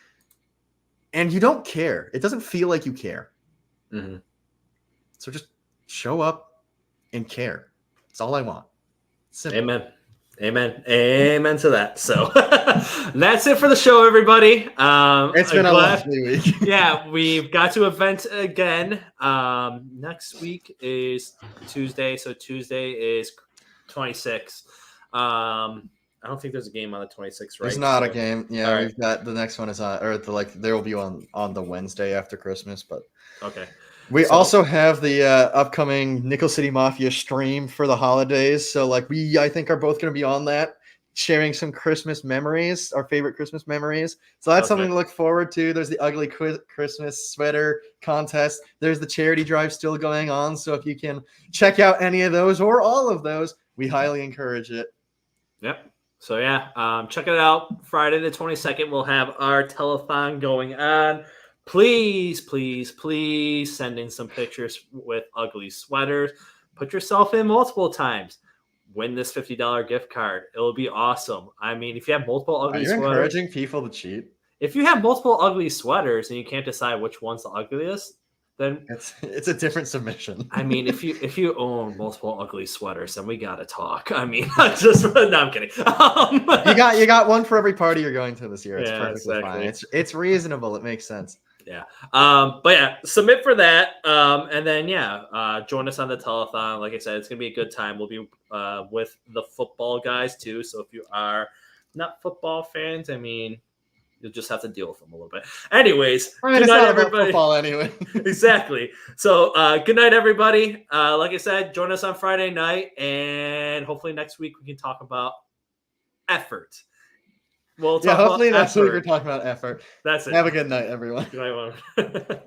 [SPEAKER 3] And you don't care. It doesn't feel like you care.
[SPEAKER 1] Mm-hmm.
[SPEAKER 3] So just show up and care. That's all I want. Simple.
[SPEAKER 1] Amen to that. So that's it for the show, everybody.
[SPEAKER 3] It's been a lovely week.
[SPEAKER 1] Yeah, we've got to event again. Next week is Tuesday, so Tuesday is 26. I don't think there's a game on the 26th, right?
[SPEAKER 3] There's not a game. Yeah,
[SPEAKER 1] right.
[SPEAKER 3] We've got the next one is on, or there will be on the Wednesday after Christmas, but
[SPEAKER 1] okay.
[SPEAKER 3] We also have the upcoming Nickel City Mafia stream for the holidays. So I think are both going to be on that, sharing some Christmas memories, our favorite Christmas memories. So that's something to look forward to. There's the ugly Christmas sweater contest. There's the charity drive still going on. So if you can check out any of those or all of those, we highly encourage it.
[SPEAKER 1] Yep. So yeah, check it out. Friday the 22nd, we'll have our telethon going on. Please send in some pictures with ugly sweaters. Put yourself in multiple times. Win this $50 gift card. It'll be awesome. I mean, if you have multiple ugly sweaters. Are you
[SPEAKER 3] encouraging people to cheat?
[SPEAKER 1] If you have multiple ugly sweaters and you can't decide which one's the ugliest, then
[SPEAKER 3] it's a different submission.
[SPEAKER 1] I mean, if you own multiple ugly sweaters, then we gotta talk. I mean, no, I'm kidding.
[SPEAKER 3] You got one for every party you're going to this year. It's perfectly
[SPEAKER 1] exactly.
[SPEAKER 3] fine. It's reasonable. It makes sense.
[SPEAKER 1] Yeah. But yeah, submit for that. And then join us on the telethon. Like I said, it's gonna be a good time. We'll be with the football guys too. So if you are not football fans, I mean, you'll just have to deal with them a little bit. Anyways,
[SPEAKER 3] good night, everybody. Football anyway.
[SPEAKER 1] Exactly. So good night, everybody. Like I said, join us on Friday night, and hopefully next week we can talk about effort. We'll talk
[SPEAKER 3] hopefully
[SPEAKER 1] about
[SPEAKER 3] next week we're talking about effort.
[SPEAKER 1] That's it.
[SPEAKER 3] Have a good night, everyone.
[SPEAKER 1] Good night, everyone.